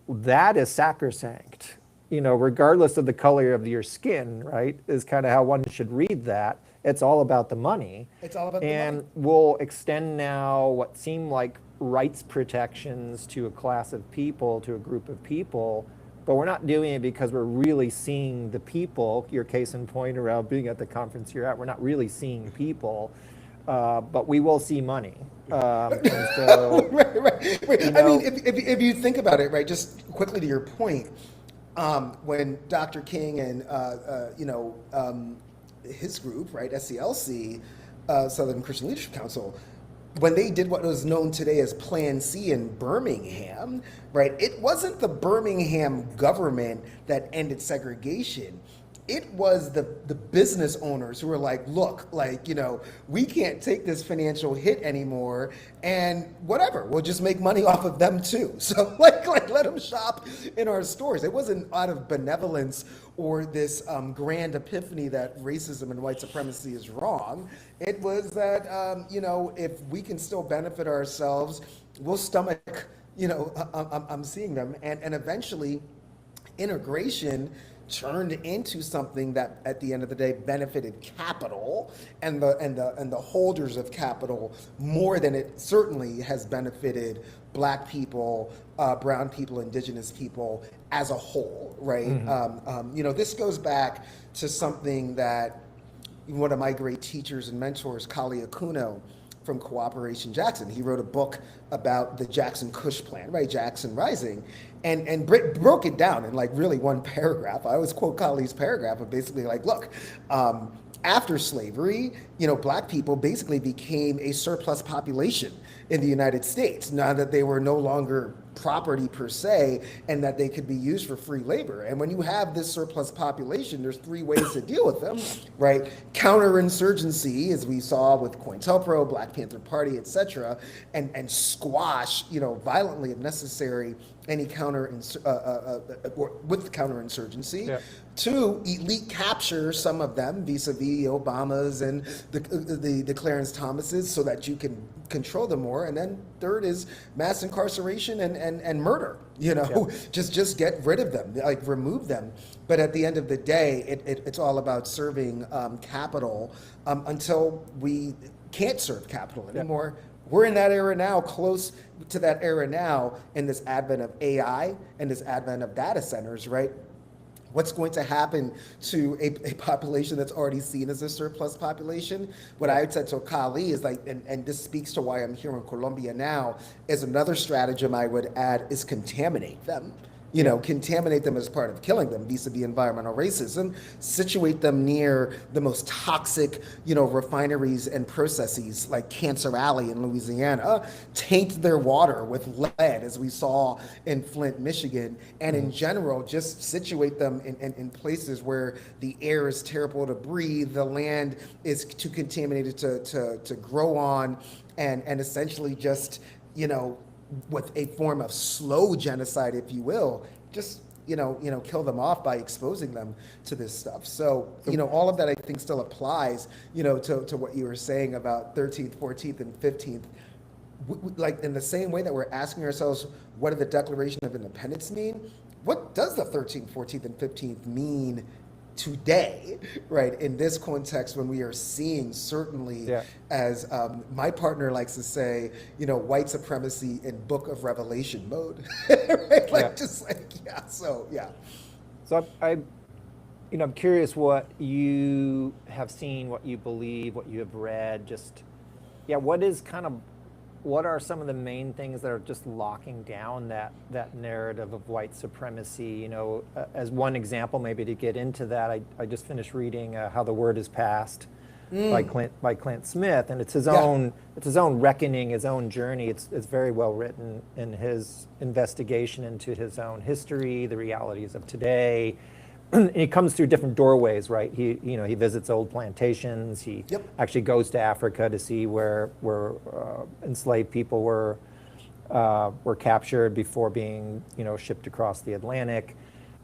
that is sacrosanct. Regardless of the color of your skin, right, is kind of how one should read that. It's all about the money. It's all about the money. And we'll extend now what seem like rights protections to a class of people, to a group of people, but we're not doing it because we're really seeing the people. Your case in point around being at the conference you're at, we're not really seeing people, but we will see money. And so, right. If you think about it, right, just quickly to your point, when Dr. King and his group, right, SCLC, Southern Christian Leadership Council, when they did what was known today as Plan C in Birmingham, right, it wasn't the Birmingham government that ended segregation. It was the business owners who were like, look, we can't take this financial hit anymore, and whatever, we'll just make money off of them too. So let them shop in our stores. It wasn't out of benevolence or this grand epiphany that racism and white supremacy is wrong. It was that, if we can still benefit ourselves, we'll stomach, I'm seeing them. And eventually integration turned into something that at the end of the day benefited capital and the holders of capital more than it certainly has benefited black people, brown people, indigenous people as a whole, right? Mm-hmm. This goes back to something that one of my great teachers and mentors, Kali Akuno from Cooperation Jackson, he wrote a book about the Jackson Kush plan, right? Jackson Rising, and broke it down in really one paragraph. I always quote Kali's paragraph of basically look, after slavery, black people basically became a surplus population in the United States, now that they were no longer property per se, and that they could be used for free labor. And when you have this surplus population, there's three ways to deal with them, right? Counterinsurgency, as we saw with COINTELPRO, Black Panther Party, et cetera, and squash, violently if necessary, any with counterinsurgency. Yeah. Two, elite capture some of them vis-a-vis Obamas and the Clarence Thomases, so that you can control them more. And then third is mass incarceration and murder. Just get rid of them, like remove them. But at the end of the day, it's all about serving capital until we can't serve capital anymore. Yeah. We're in that era now, close to that era now, in this advent of AI and this advent of data centers, right? What's going to happen to a population that's already seen as a surplus population? What I said to Kali is like, and this speaks to why I'm here in Colombia now, is another stratagem I would add is contaminate them. Contaminate them as part of killing them vis-a-vis environmental racism, situate them near the most toxic, refineries and processes like Cancer Alley in Louisiana, taint their water with lead, as we saw in Flint, Michigan, and in general, just situate them in places where the air is terrible to breathe, the land is too contaminated to grow on, and essentially just, with a form of slow genocide, if you will, just kill them off by exposing them to this stuff. So all of that I think still applies to what you were saying about 13th, 14th, and 15th. Like in the same way that we're asking ourselves, what did the Declaration of Independence mean? What does the 13th, 14th, and 15th mean today, right? In this context, when we are seeing certainly, as my partner likes to say, white supremacy in Book of Revelation mode, right? So So I'm curious what you have seen, what you believe, what you have read. What are some of the main things that are just locking down that narrative of white supremacy? As one example, maybe to get into that, I just finished reading How the Word Is Passed by Clint Smith, and it's his own reckoning, his own journey. It's very well written in his investigation into his own history, the realities of today. And he comes through different doorways, right? He visits old plantations. He actually goes to Africa to see where enslaved people were captured before being, shipped across the Atlantic.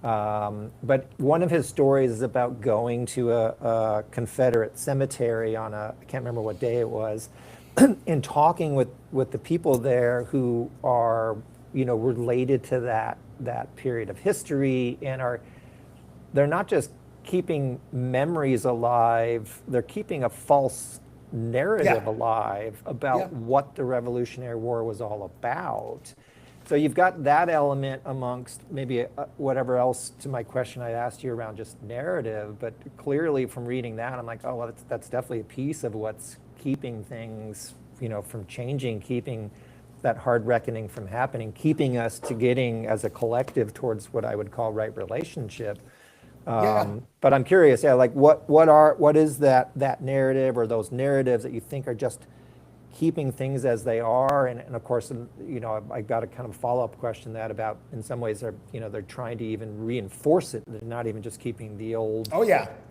But one of his stories is about going to a Confederate cemetery on I can't remember what day it was, and talking with the people there who are, related to that period of history, and they're not just keeping memories alive, they're keeping a false narrative alive about what the Revolutionary War was all about. So you've got that element amongst maybe whatever else to my question I asked you around just narrative, but clearly from reading that, I'm like, oh, well, that's definitely a piece of what's keeping things, from changing, keeping that hard reckoning from happening, keeping us to getting as a collective towards what I would call right relationship. But I'm curious, like what is that narrative or those narratives that you think are just keeping things as they are? And of course, I got a kind of follow-up question that about, in some ways, they're trying to even reinforce it. They're not even just keeping the old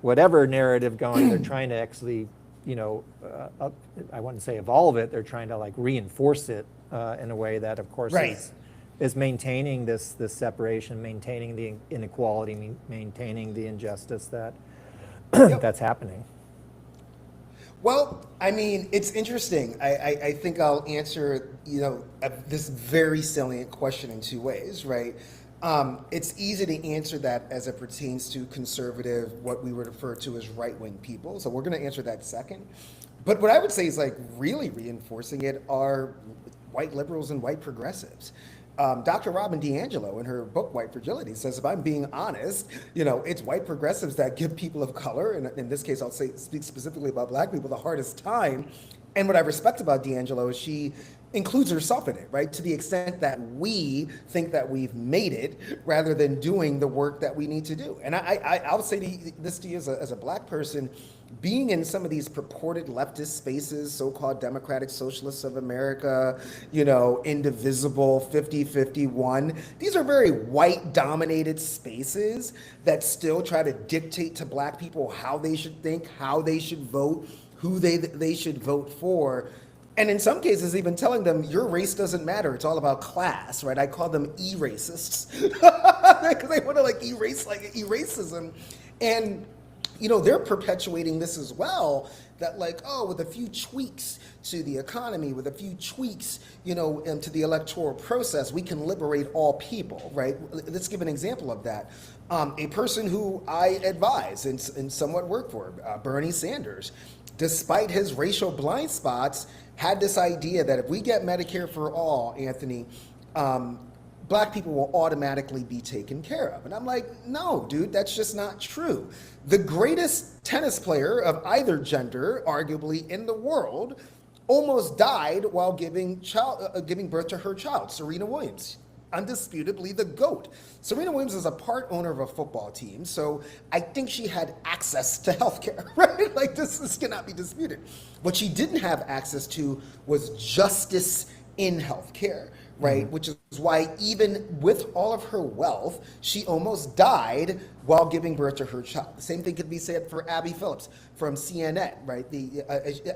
whatever narrative going. They're trying to actually, I wouldn't say evolve it. They're trying to like reinforce it in a way that, of course, is maintaining this separation, maintaining the inequality, maintaining the injustice that that's happening. Well, I mean, it's interesting. I think I'll answer this very salient question in two ways, right? It's easy to answer that as it pertains to conservative, what we would refer to as right-wing people. So we're going to answer that second. But what I would say is like really reinforcing it are white liberals and white progressives. Dr. Robin DiAngelo in her book, White Fragility, says, if I'm being honest, it's white progressives that give people of color, and in this case, speak specifically about black people, the hardest time. And what I respect about DiAngelo is she includes herself in it, right? To the extent that we think that we've made it rather than doing the work that we need to do. And I'll say this to you as a black person, being in some of these purported leftist spaces, so-called Democratic Socialists of America, Indivisible, 5051, these are very white-dominated spaces that still try to dictate to Black people how they should think, how they should vote, who they should vote for. And in some cases, even telling them your race doesn't matter. It's all about class, right? I call them e-racists because they want to erase racism. And they're perpetuating this as well, that with a few tweaks to the economy, with a few tweaks, into the electoral process, we can liberate all people, right? Let's give an example of that. A person who I advise and somewhat work for, Bernie Sanders, despite his racial blind spots, had this idea that if we get Medicare for all, Anthony, Black people will automatically be taken care of. And I'm like, no, dude, that's just not true. The greatest tennis player of either gender, arguably in the world, almost died while giving birth to her child, Serena Williams. Undisputably the GOAT. Serena Williams is a part owner of a football team, so I think she had access to healthcare, right? This cannot be disputed. What she didn't have access to was justice in healthcare, right? Mm-hmm. Which is why even with all of her wealth, she almost died while giving birth to her child. The same thing could be said for Abby Phillips from CNN, right?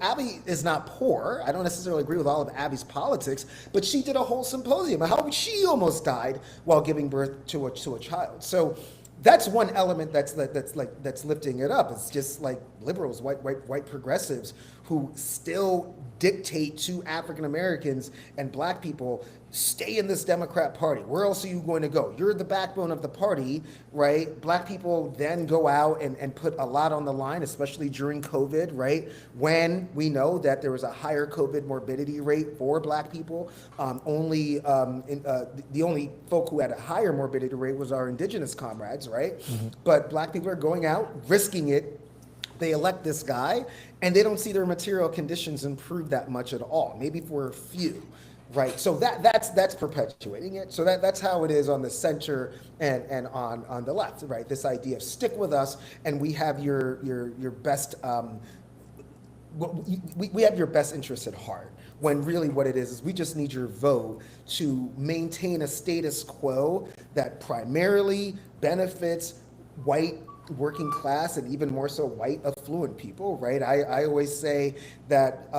Abby is not poor. I don't necessarily agree with all of Abby's politics, but she did a whole symposium on how she almost died while giving birth to a child. So that's one element that's lifting it up. It's just like liberals, white progressives who still dictate to African Americans and Black people, stay in this Democrat Party. Where else are you going to go? You're the backbone of the party, right? Black people then go out and put a lot on the line, especially during COVID, right? When we know that there was a higher COVID morbidity rate for Black people. The only folk who had a higher morbidity rate was our indigenous comrades, right? Mm-hmm. But Black people are going out, risking it. They elect this guy, and they don't see their material conditions improve that much at all, maybe for a few. Right, so that's perpetuating it. So that's how it is on the center and on the left, right? This idea of stick with us, and we have your best we have your best interests at heart. When really what it is we just need your vote to maintain a status quo that primarily benefits white working class and even more so white affluent people, right? I always say that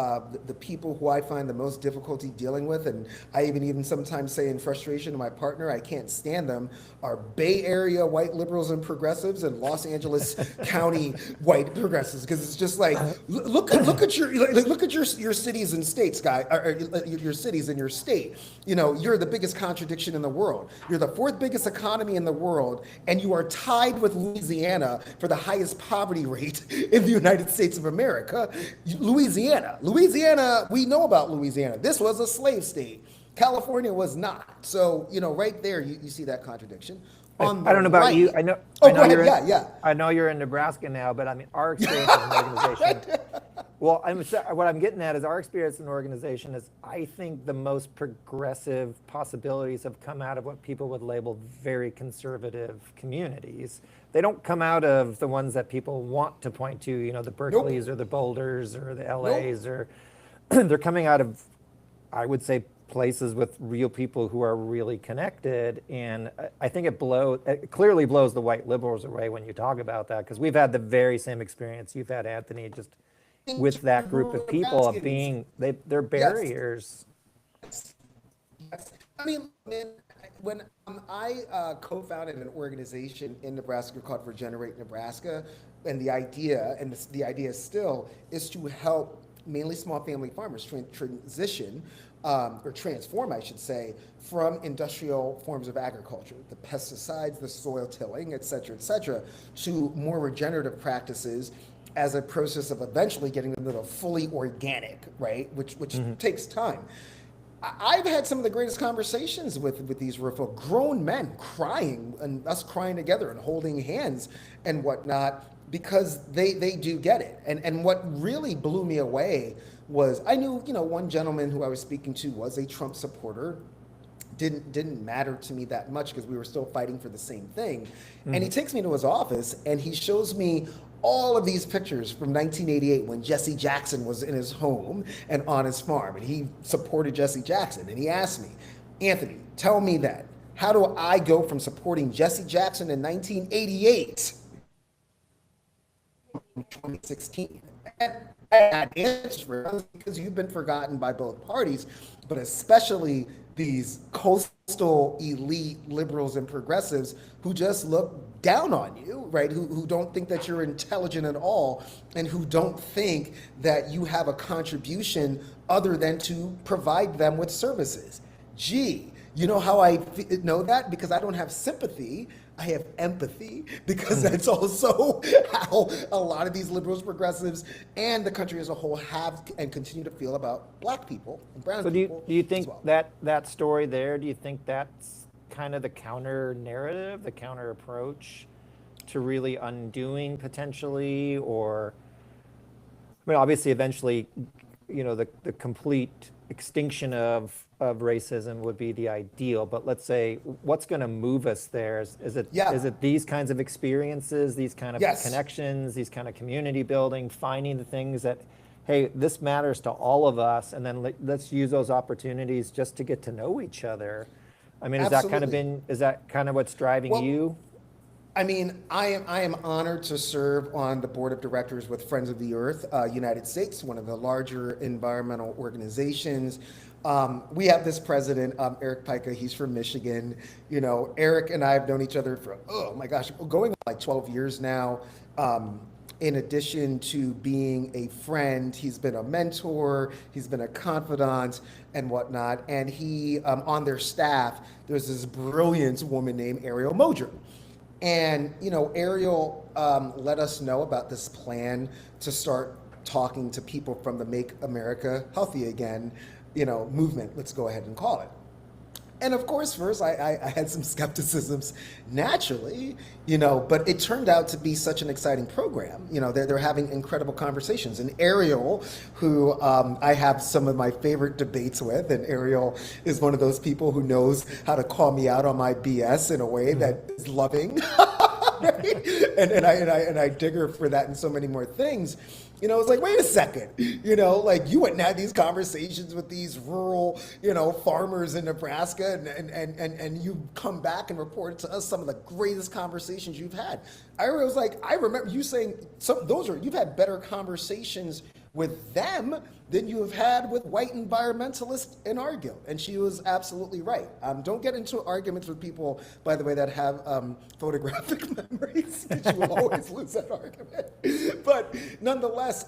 the people who I find the most difficulty dealing with, and I even sometimes say in frustration to my partner, I can't stand them, are Bay Area white liberals and progressives and Los Angeles County white progressives, because it's just like look at your cities and states, guy, or your cities and your state. You're the biggest contradiction in the world. You're the fourth biggest economy in the world, and you are tied with Louisiana for the highest poverty rate in the United States of America. Louisiana, we know about Louisiana. This was a slave state. California was not. So, right there, you see that contradiction. I don't know about right, you. I know you're in Nebraska now, but I mean, our experience as an organization. Well, what I'm getting at is our experience in an organization is, I think, the most progressive possibilities have come out of what people would label very conservative communities. They don't come out of the ones that people want to point to, the Berkeleys or the Boulders or the LAs, or they're coming out of, I would say, places with real people who are really connected. And I think it clearly blows the white liberals away when you talk about that, because we've had the very same experience you've had, Anthony, just with that group of people of being, they're barriers. Yes. I mean, when I co-founded an organization in Nebraska called Regenerate Nebraska, and the idea still is to help mainly small family farmers transition or transform, I should say, from industrial forms of agriculture, the pesticides, the soil tilling, et cetera, to more regenerative practices as a process of eventually getting them to fully organic, right? Which mm-hmm. takes time. I've had some of the greatest conversations with these grown men crying, and us crying together and holding hands and whatnot, because they do get it. And what really blew me away was, I knew, one gentleman who I was speaking to was a Trump supporter. Didn't matter to me that much because we were still fighting for the same thing. Mm-hmm. And he takes me to his office and he shows me all of these pictures from 1988 when Jesse Jackson was in his home and on his farm, and he supported Jesse Jackson. And he asked me, Anthony, tell me that. How do I go from supporting Jesse Jackson in 1988 to 2016? And I had answers for it because you've been forgotten by both parties, but especially these coastal elite liberals and progressives who just look down on you, right? Who don't think that you're intelligent at all, and who don't think that you have a contribution other than to provide them with services. Gee, you know how I know that? Because I don't have sympathy. I have empathy, because that's also how a lot of these liberals, progressives, and the country as a whole have and continue to feel about black people and brown So people. do you think as well. that story there, do you think that's kind of the counter narrative, the counter approach to really undoing potentially, or, I mean, obviously eventually, the complete extinction of racism would be the ideal, but let's say what's going to move us there? Is it these kinds of experiences, these kind of Yes. connections, these kind of community building, finding the things that, hey, this matters to all of us, and then let's use those opportunities just to get to know each other. I mean, is that kind of what's driving you? I mean, I am honored to serve on the board of directors with Friends of the Earth United States, one of the larger environmental organizations. We have this president, Eric Pica. He's from Michigan. You know, Eric and I have known each other for, oh my gosh, going on like 12 years now. In addition to being a friend, he's been a mentor, he's been a confidant and whatnot. And he, on their staff, there's this brilliant woman named Ariel Mojer. And, you know, Ariel let us know about this plan to start talking to people from the Make America Healthy Again, movement, let's go ahead and call it. And of course, first I had some skepticisms naturally, but it turned out to be such an exciting program. They're having incredible conversations. And Ariel, who I have some of my favorite debates with, and Ariel is one of those people who knows how to call me out on my BS in a way that is loving. Right? And I dig her for that and so many more things. It's like, wait a second, like you went and had these conversations with these rural, farmers in Nebraska, and you come back and report to us some of the greatest conversations you've had. I was like, I remember you saying you've had better conversations with them than you have had with white environmentalists in our guild. And she was absolutely right. Don't get into arguments with people, by the way, that have photographic memories, because you will always lose that argument. But nonetheless,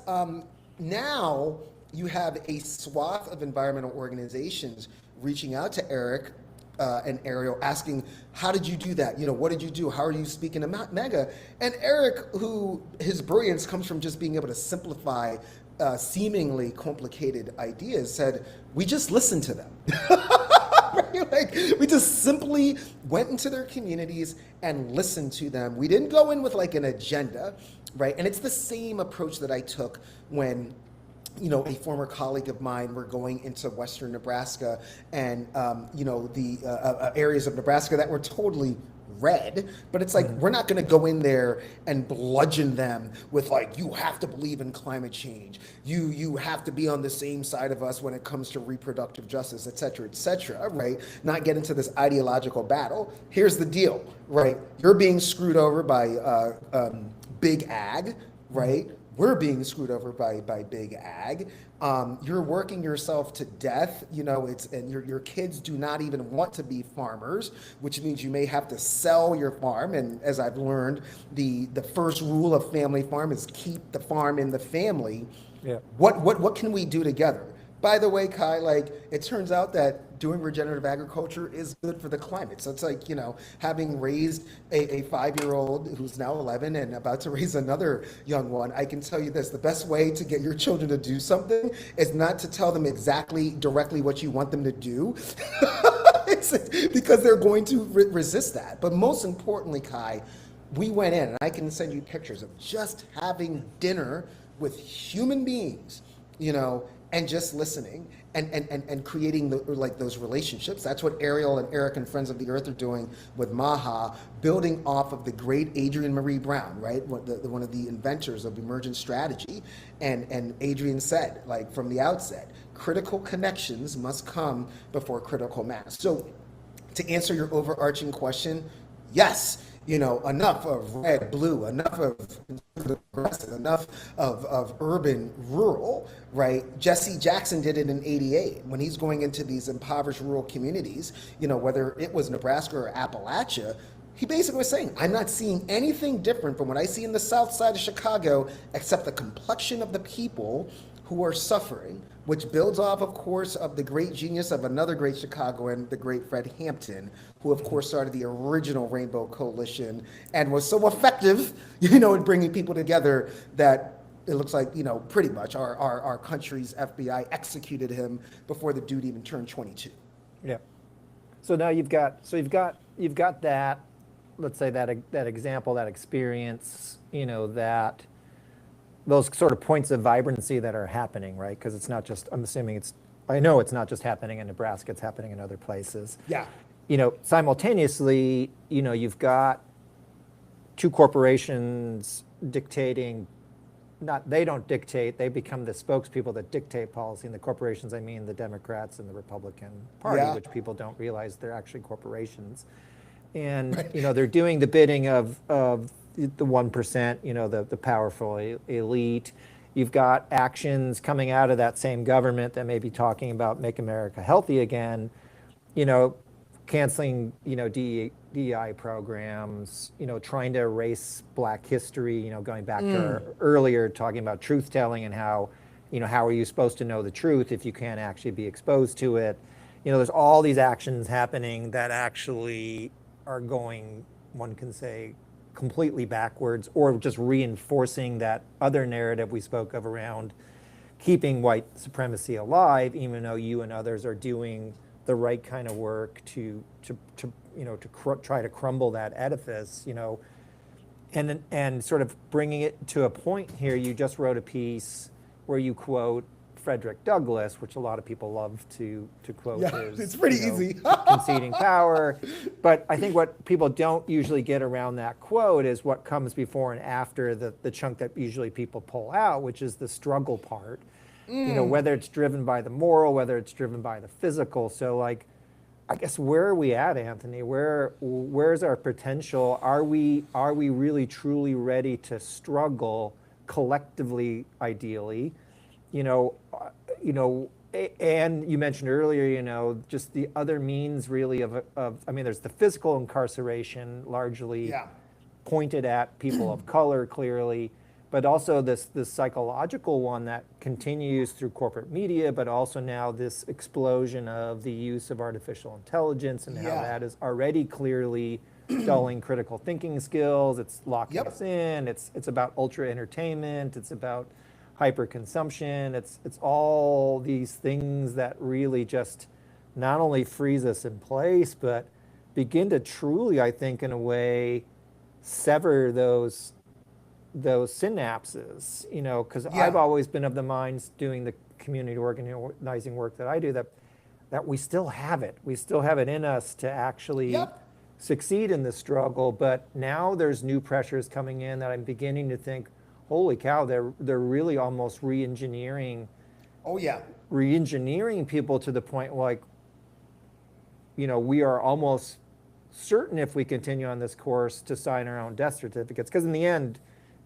now you have a swath of environmental organizations reaching out to Eric and Ariel, asking, how did you do that? What did you do? How are you speaking to MEGA? And Eric, who his brilliance comes from just being able to simplify seemingly complicated ideas, said, we just listened to them. Right? Like, we just simply went into their communities and listened to them. We didn't go in with like an agenda, right? And it's the same approach that I took when a former colleague of mine were going into Western Nebraska and, the areas of Nebraska that were totally red, but it's like, we're not going to go in there and bludgeon them with like, you have to believe in climate change. You have to be on the same side of us when it comes to reproductive justice, et cetera, right? Not get into this ideological battle. Here's the deal, right? You're being screwed over by big ag, right? We're being screwed over by big ag. You're working yourself to death, and your kids do not even want to be farmers, which means you may have to sell your farm. And as I've learned, the first rule of family farm is keep the farm in the family. Yeah. What can we do together? By the way, Kai, like, it turns out that doing regenerative agriculture is good for the climate. So it's like, having raised a 5-year-old who's now 11 and about to raise another young one, I can tell you this: the best way to get your children to do something is not to tell them directly what you want them to do, because they're going to resist that. But most importantly, Kai, we went in, and I can send you pictures of just having dinner with human beings, and just listening and creating like those relationships. That's what Ariel and Eric and Friends of the Earth are doing with Maha, building off of the great Adrienne Maree Brown, right? One of the inventors of emergent strategy. And Adrienne said, like from the outset, critical connections must come before critical mass. So to answer your overarching question, yes, enough of red, blue, enough of progressive, enough of urban, rural, right? Jesse Jackson did it in '88 when he's going into these impoverished rural communities, whether it was Nebraska or Appalachia. He basically was saying, I'm not seeing anything different from what I see in the south side of Chicago, except the complexion of the people who are suffering, which builds off, of course, of the great genius of another great Chicagoan, the great Fred Hampton, who, of course, started the original Rainbow Coalition and was so effective, in bringing people together that it looks like, pretty much our country's FBI executed him before the dude even turned 22. Yeah. So now you've got that, let's say that example, that experience, that those sort of points of vibrancy that are happening, right? Because it's not just, I know it's not just happening in Nebraska, it's happening in other places. Yeah. Simultaneously, you've got two corporations dictating, they don't dictate, they become the spokespeople that dictate policy. And the corporations, I mean the Democrats and the Republican Party, Yeah. which people don't realize they're actually corporations. And, they're doing the bidding of the 1%, the powerful elite. You've got actions coming out of that same government that may be talking about make America healthy again, canceling, DEI programs, trying to erase Black history, going back to earlier talking about truth telling and how are you supposed to know the truth if you can't actually be exposed to it? There's all these actions happening that actually are going, one can say, completely backwards, or just reinforcing that other narrative we spoke of around keeping white supremacy alive, even though you and others are doing the right kind of work to try to crumble that edifice, and sort of bringing it to a point here. You just wrote a piece where you quote Frederick Douglass, which a lot of people love to quote. Yeah, as, it's pretty easy. Conceding power. But I think what people don't usually get around that quote is what comes before and after the chunk that usually people pull out, which is the struggle part. Whether it's driven by the moral, whether it's driven by the physical. So I guess where are we at, Anthony? Where's our potential? Are we really truly ready to struggle collectively, ideally? And you mentioned earlier, just the other means really there's the physical incarceration largely pointed at people of color clearly, but also this psychological one that continues through corporate media, but also now this explosion of the use of artificial intelligence and how that is already clearly dulling critical thinking skills. It's locking us in. It's about ultra entertainment. It's about hyperconsumption. It's all these things that really just not only freeze us in place, but begin to truly, I think, in a way, sever those synapses. Because I've always been of the mind, doing the community organizing work that I do, that we still have it. We still have it in us to actually succeed in the struggle. But now there's new pressures coming in that I'm beginning to think, holy cow, they're really almost re-engineering people to the point we are almost certain, if we continue on this course, to sign our own death certificates, because in the end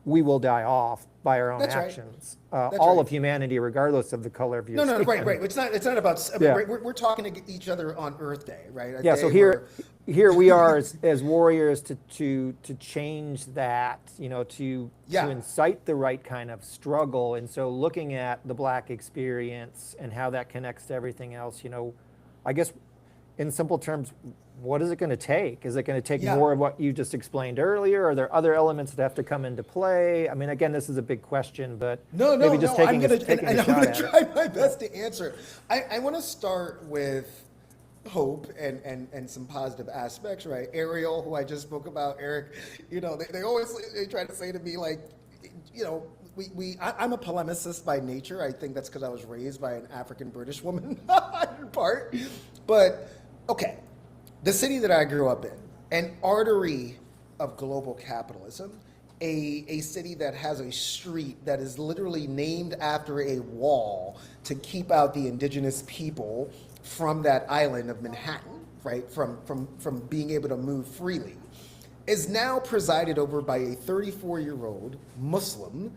we will die off by our own actions. All of humanity, regardless of the color of your skin. Right. It's not about. We're talking to each other on Earth Day, right? So here we are as warriors to change that, to incite the right kind of struggle. And so looking at the Black experience and how that connects to everything else, I guess in simple terms, what is it going to take? Is it going to take more of what you just explained earlier? Are there other elements that have to come into play? I mean, again, this is a big question, but I'm going to try it. my best to answer. I want to start with hope and some positive aspects, right? Ariel, who I just spoke about, Eric, they always try to say to me, I'm a polemicist by nature. I think that's because I was raised by an African British woman in part. But okay, the city that I grew up in, an artery of global capitalism, a city that has a street that is literally named after a wall to keep out the indigenous people from that island of Manhattan, right? From being able to move freely, is now presided over by a 34-year-old Muslim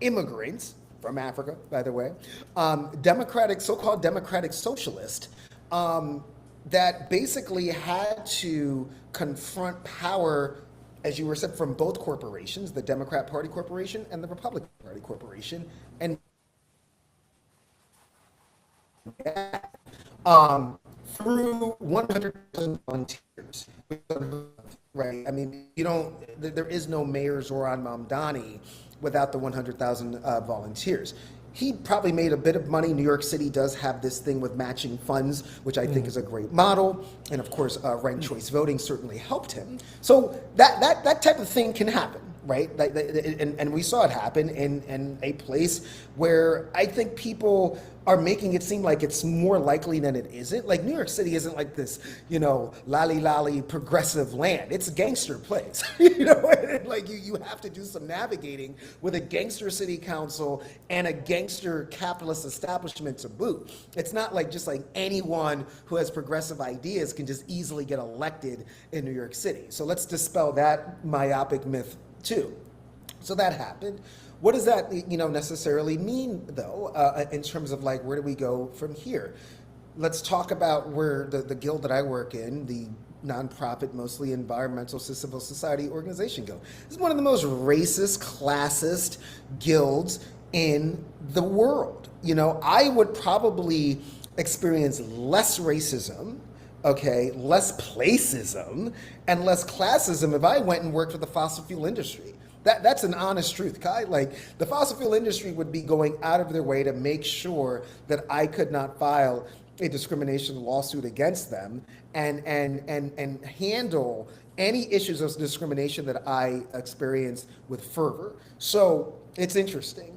immigrant from Africa, by the way, so-called democratic socialist, that basically had to confront power, as you were said, from both corporations, the Democrat Party Corporation and the Republican Party Corporation, and through 100,000 volunteers. Right. I mean, there is no Mayor Zoran Mamdani without the 100,000 volunteers. He probably made a bit of money. New York City does have this thing with matching funds, which I think is a great model. And of course, ranked choice voting certainly helped him. So that type of thing can happen, right? And we saw it happen in a place where I think people are making it seem like it's more likely than it isn't. Like New York City isn't like this, lolly progressive land. It's a gangster place, and like you have to do some navigating with a gangster city council and a gangster capitalist establishment to boot. It's not like just like anyone who has progressive ideas can just easily get elected in New York City. So let's dispel that myopic myth too. So that happened. What does that, necessarily mean, though, in terms of like, where do we go from here? Let's talk about where the guild that I work in, the nonprofit, mostly environmental civil society organization guild. It's one of the most racist, classist guilds in the world. I would probably experience less racism, less placism, and less classism if I went and worked for the fossil fuel industry. That's an honest truth, Kai. Like the fossil fuel industry would be going out of their way to make sure that I could not file a discrimination lawsuit against them and handle any issues of discrimination that I experienced with fervor. So it's interesting.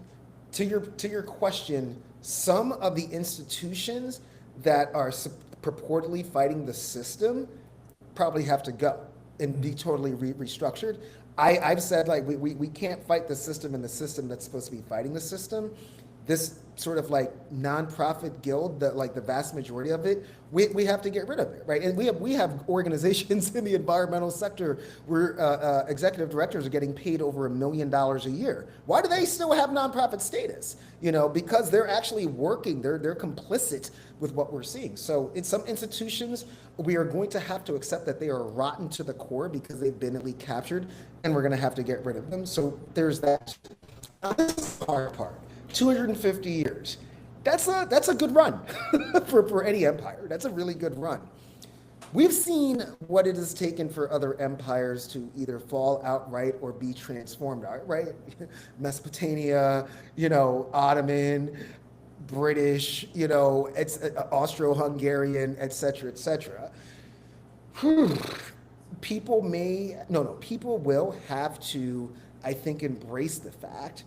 To your question, some of the institutions that are purportedly fighting the system probably have to go and be totally restructured. I've said like we can't fight the system and the system that's supposed to be fighting the system. This sort of like nonprofit guild, that like the vast majority of it, we have to get rid of it, right? And we have organizations in the environmental sector where executive directors are getting paid over $1 million a year. Why do they still have nonprofit status? Because they're actually working. They're complicit with what we're seeing. So in some institutions, we are going to have to accept that they are rotten to the core because they've been elite captured, and we're going to have to get rid of them. So there's that. Now, this is the hard part. 250 years. That's a good run for any empire. That's a really good run. We've seen what it has taken for other empires to either fall outright or be transformed outright. Mesopotamia, Ottoman, British, it's Austro-Hungarian, et cetera, et cetera. People will have to, I think, embrace the fact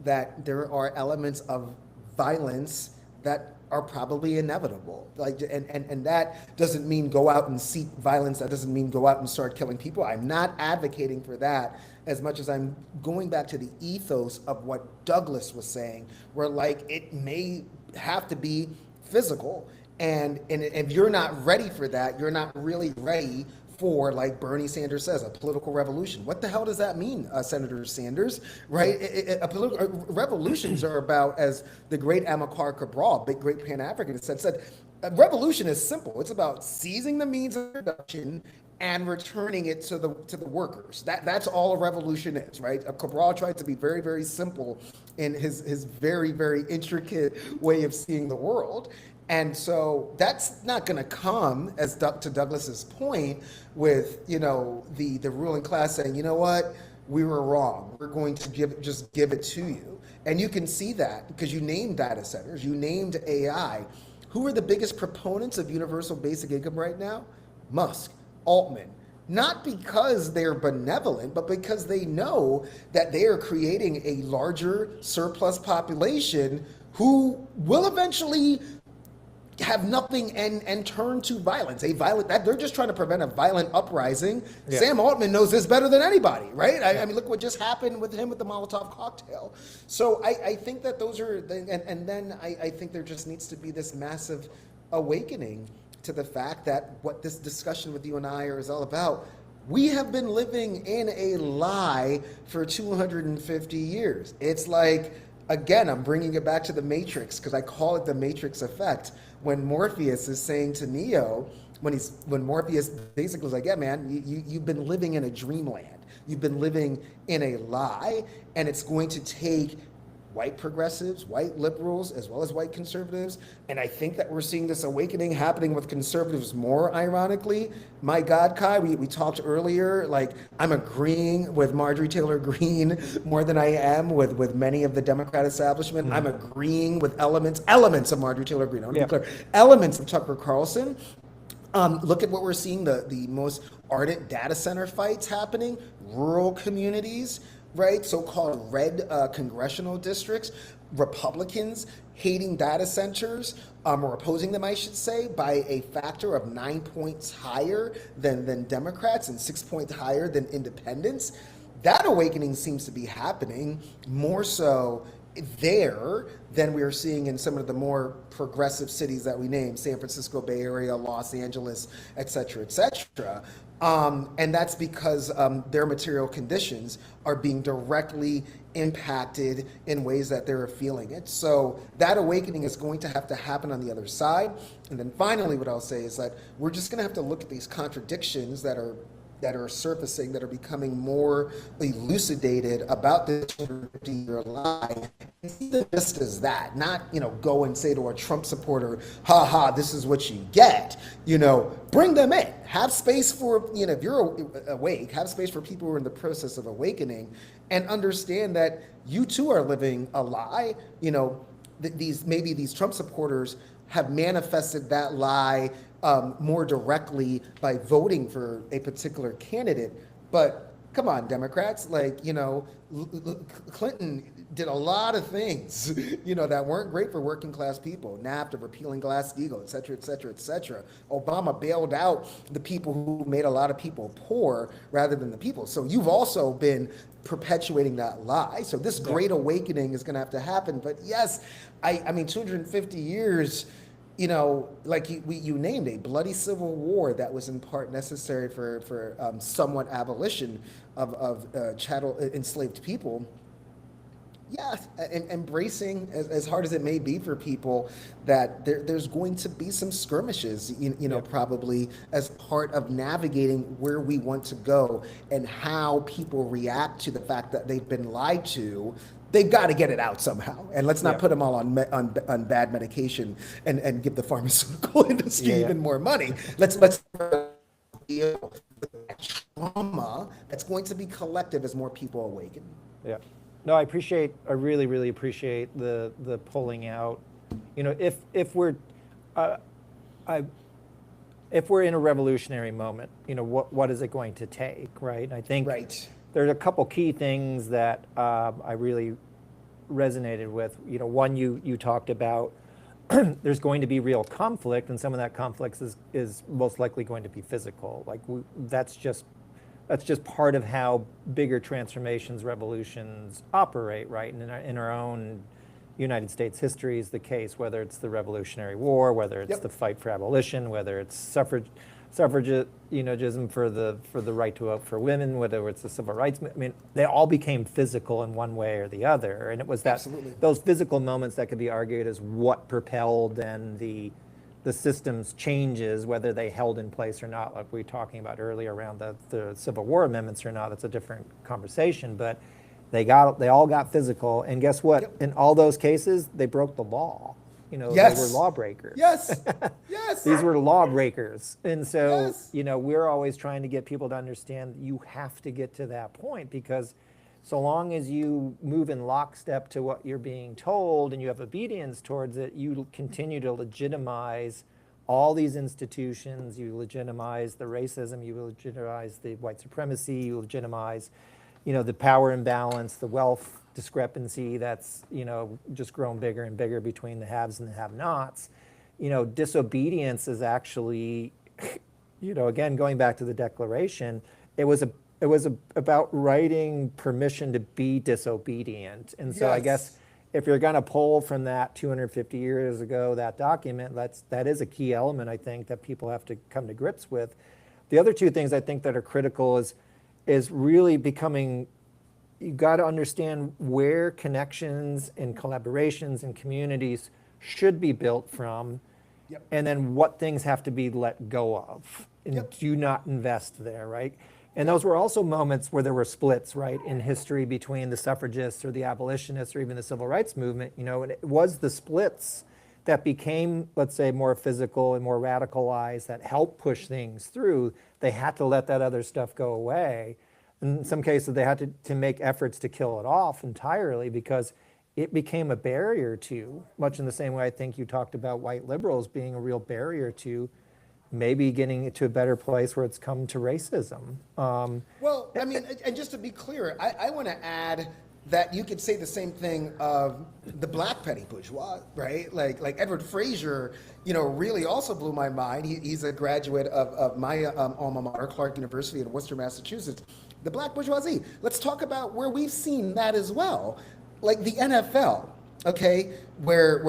that there are elements of violence that are probably inevitable. And that doesn't mean go out and seek violence. That doesn't mean go out and start killing people. I'm not advocating for that as much as I'm going back to the ethos of what Douglas was saying, where like it may have to be physical. And if you're not ready for that, you're not really ready for, like Bernie Sanders says, a political revolution. What the hell does that mean, Senator Sanders? Right? Revolutions are about, as the great Amilcar Cabral, big great Pan-Africanist, said, a revolution is simple. It's about seizing the means of production and returning it to the workers. That's all a revolution is, right? Cabral tried to be very, very simple in his very, very intricate way of seeing the world. And so that's not going to come, as to Douglas's point, with the ruling class saying, you know what, we were wrong. We're going to give it to you. And you can see that because you named data centers, you named AI. Who are the biggest proponents of universal basic income right now? Musk, Altman, not because they're benevolent, but because they know that they are creating a larger surplus population who will eventually have nothing and turn to violence. A violent that they're just trying to prevent a violent uprising. Yeah. Sam Altman knows this better than anybody, right? I mean, look what just happened with him with the Molotov cocktail. So I think that those are, and then I think there just needs to be this massive awakening to the fact that what this discussion with you and I is all about. We have been living in a lie for 250 years. It's like, again, I'm bringing it back to the Matrix because I call it the Matrix effect. When Morpheus is saying to Neo, when Morpheus basically was like, yeah, man, you've been living in a dreamland. You've been living in a lie, and it's going to take white progressives, white liberals, as well as white conservatives. And I think that we're seeing this awakening happening with conservatives more, ironically. My God, Kai, we talked earlier, like I'm agreeing with Marjorie Taylor Greene more than I am with many of the Democrat establishment. I'm agreeing with elements of Marjorie Taylor Greene. I want to be clear. Elements of Tucker Carlson. Look at what we're seeing, the most ardent data center fights happening, rural communities, right? So-called red congressional districts, Republicans hating data centers, or opposing them, I should say, by a factor of 9 points higher than Democrats and 6 points higher than independents. That awakening seems to be happening more so there than we are seeing in some of the more progressive cities that we named, San Francisco Bay Area, Los Angeles, et cetera, et cetera. And that's because their material conditions are being directly impacted in ways that they're feeling it. So that awakening is going to have to happen on the other side. And then finally, what I'll say is that we're just going to have to look at these contradictions that are surfacing, that are becoming more elucidated about this 250-year lie, and see them just as that, not, go and say to a Trump supporter, ha ha, this is what you get. Bring them in. Have space for, if you're awake, have space for people who are in the process of awakening, and understand that you too are living a lie. These Trump supporters have manifested that lie more directly by voting for a particular candidate. But come on, Democrats, Clinton did a lot of things, that weren't great for working class people. NAFTA, repealing Glass-Steagall, et cetera, et cetera, et cetera. Obama bailed out the people who made a lot of people poor rather than the people. So you've also been perpetuating that lie. So this great awakening is going to have to happen. But yes, I mean, 250 years, you named a bloody civil war that was in part necessary for somewhat abolition of chattel enslaved people. Yeah, and embracing, as hard as it may be for people, that there's going to be some skirmishes, probably as part of navigating where we want to go and how people react to the fact that they've been lied to. They've got to get it out somehow, and let's not put them all on bad medication and give the pharmaceutical industry even more money. Let's deal with that trauma that's going to be collective as more people awaken. Yeah. No, I really, really appreciate the pulling out. If we're in a revolutionary moment, what is it going to take, right? I think there's a couple key things that I really resonated with. One, you talked about there's going to be real conflict, and some of that conflict is most likely going to be physical. That's just part of how bigger transformations, revolutions operate, right? And in our own United States history is the case, whether it's the Revolutionary War, whether it's the fight for abolition, whether it's suffragism for the right to vote for women, whether it's the civil rights. I mean, they all became physical in one way or the other, and it was those physical moments that could be argued as what propelled and the system's changes, whether they held in place or not, like we were talking about earlier around the Civil War amendments or not. That's a different conversation, but they all got physical, and guess what? In all those cases, they broke the law. They were lawbreakers. Yes. These were lawbreakers. And so, we're always trying to get people to understand you have to get to that point, because so long as you move in lockstep to what you're being told and you have obedience towards it, you continue to legitimize all these institutions, you legitimize the racism, you legitimize the white supremacy, you legitimize, the power imbalance, the wealth discrepancy that's, just grown bigger and bigger between the haves and the have-nots. Disobedience is actually, again, going back to the Declaration, it was about writing permission to be disobedient. And so I guess if you're going to pull from that 250 years ago, that document, that is a key element, I think, that people have to come to grips with. The other two things I think that are critical is really becoming, you got to understand where connections and collaborations and communities should be built from, and then what things have to be let go of and do not invest there, right? And those were also moments where there were splits, right, in history between the suffragists or the abolitionists or even the civil rights movement, and it was the splits that became, let's say, more physical and more radicalized that helped push things through. They had to let that other stuff go away. In some cases, they had to make efforts to kill it off entirely because it became a barrier to, much in the same way I think you talked about white liberals being a real barrier to maybe getting it to a better place where it's come to racism. Well, I mean, and just to be clear, I want to add that you could say the same thing of the black petty bourgeois, right? Like Edward Frazier, really also blew my mind. He's a graduate of my alma mater, Clark University in Worcester, Massachusetts. The black bourgeoisie. Let's talk about where we've seen that as well, like the NFL. Okay, where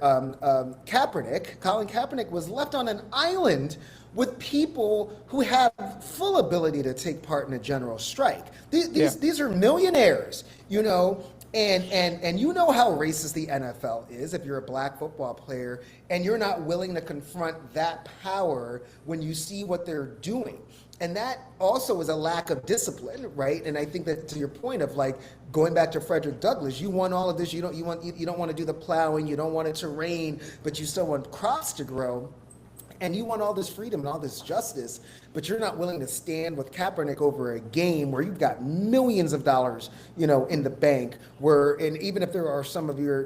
Colin Kaepernick was left on an island with people who have full ability to take part in a general strike. These are millionaires, and you know how racist the NFL is if you're a black football player and you're not willing to confront that power when you see what they're doing. And that also is a lack of discipline, right? And I think that to your point of like going back to Frederick Douglass, you want all of this. You don't want to do the plowing. You don't want it to rain, but you still want crops to grow. And you want all this freedom and all this justice, but you're not willing to stand with Kaepernick over a game where you've got millions of dollars, in the bank. And even if there are some of your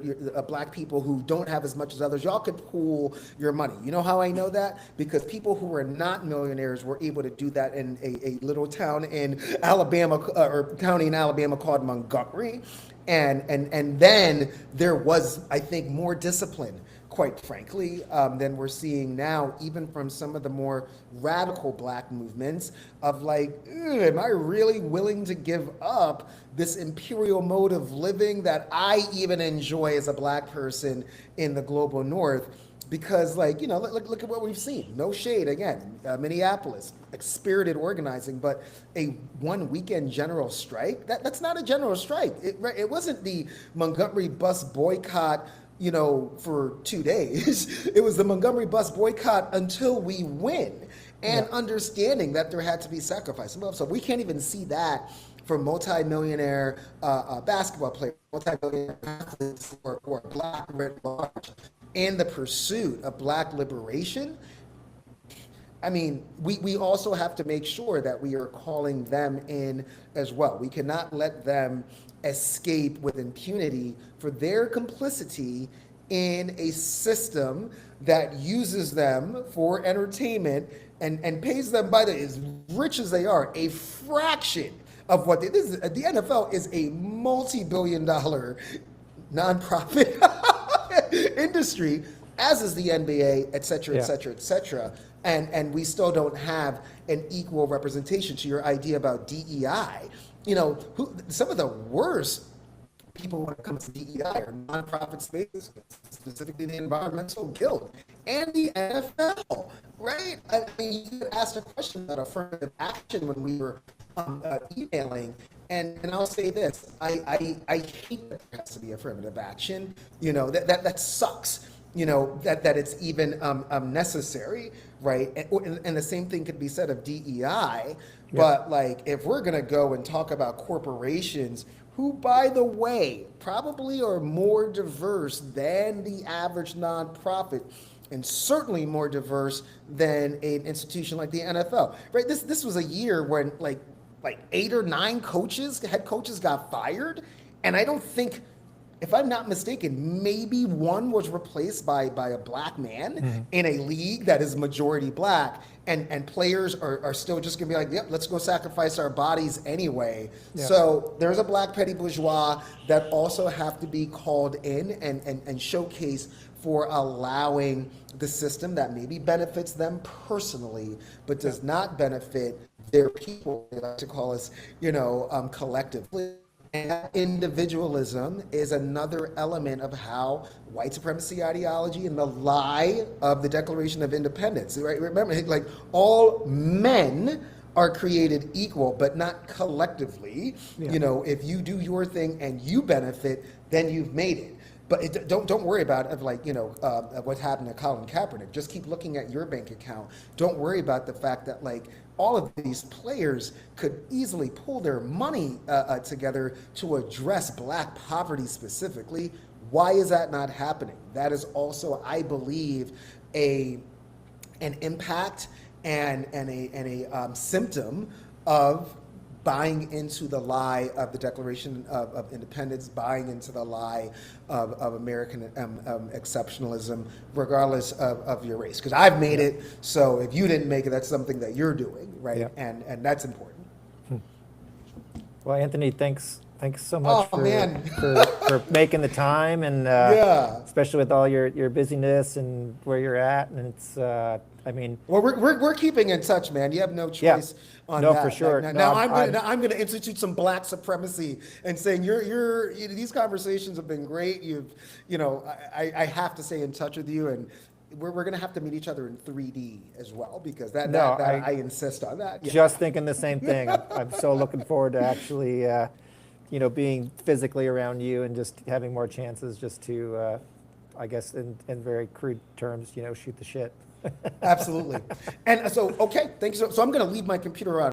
black people who don't have as much as others, y'all could pool your money. You know how I know that? Because people who are not millionaires were able to do that in a little town in Alabama or county in Alabama called Montgomery, and then there was, I think, more discipline, quite frankly, than we're seeing now, even from some of the more radical black movements of like, am I really willing to give up this imperial mode of living that I even enjoy as a black person in the global north? Because look at what we've seen. No shade, again, Minneapolis, spirited organizing, but a one weekend general strike, that's not a general strike. It wasn't the Montgomery bus boycott for 2 days. It was the Montgomery bus boycott until we win, and understanding that there had to be sacrifice. So we can't even see that for multi-millionaire basketball players, multi-millionaire athletes, or black writ large in the pursuit of black liberation. I mean, we also have to make sure that we are calling them in as well. We cannot let them escape with impunity for their complicity in a system that uses them for entertainment and pays them by as rich as they are, a fraction of what the NFL is a multi-billion-dollar nonprofit industry, as is the NBA, et cetera, et cetera, et cetera. And we still don't have an equal representation. To your idea about DEI, some of the worst people when it comes to DEI are nonprofit spaces, specifically the Environmental Guild and the NFL, right? I mean, you asked a question about affirmative action when we were emailing, and I'll say this: I hate that there has to be affirmative action. That sucks. That it's even necessary, right? And the same thing could be said of DEI. But if we're gonna go and talk about corporations who, by the way, probably are more diverse than the average nonprofit, and certainly more diverse than an institution like the NFL, right? This was a year when like 8 or 9 head coaches got fired, and I don't think if I'm not mistaken, maybe one was replaced by a black man in a league that is majority black, and players are still just gonna be like, yep, let's go sacrifice our bodies anyway. Yeah. So there's a black petty bourgeois that also have to be called in and showcased for allowing the system that maybe benefits them personally, but does not benefit their people, they like to call us, collectively. And that individualism is another element of how white supremacy ideology and the lie of the Declaration of Independence, right? Remember, like, all men are created equal, but not collectively. Yeah. If you do your thing and you benefit, then you've made it. But don't worry about what happened to Colin Kaepernick. Just keep looking at your bank account. Don't worry about the fact that all of these players could easily pull their money together to address black poverty specifically. Why is that not happening? That is also, I believe, an impact and a symptom of buying into the lie of the Declaration of Independence, buying into the lie of American exceptionalism, regardless of your race. Because I've made it, so if you didn't make it, that's something that you're doing, right? Yeah. And that's important. Well, Anthony, thanks so much man. for making the time, and Yeah. especially with all your busyness and where you're at. And it's, Well, we're keeping in touch, man. You have no choice on No, that. for sure. Now, No, I'm gonna institute some black supremacy and saying these conversations have been great. I have to stay in touch with you, and we're gonna have to meet each other in 3D as well, because I insist on that. Yeah. Just thinking the same thing. I'm so looking forward to actually, being physically around you and just having more chances just to, I guess, in very crude terms, shoot the shit. Absolutely. And so, okay, thank you. So I'm going to leave my computer on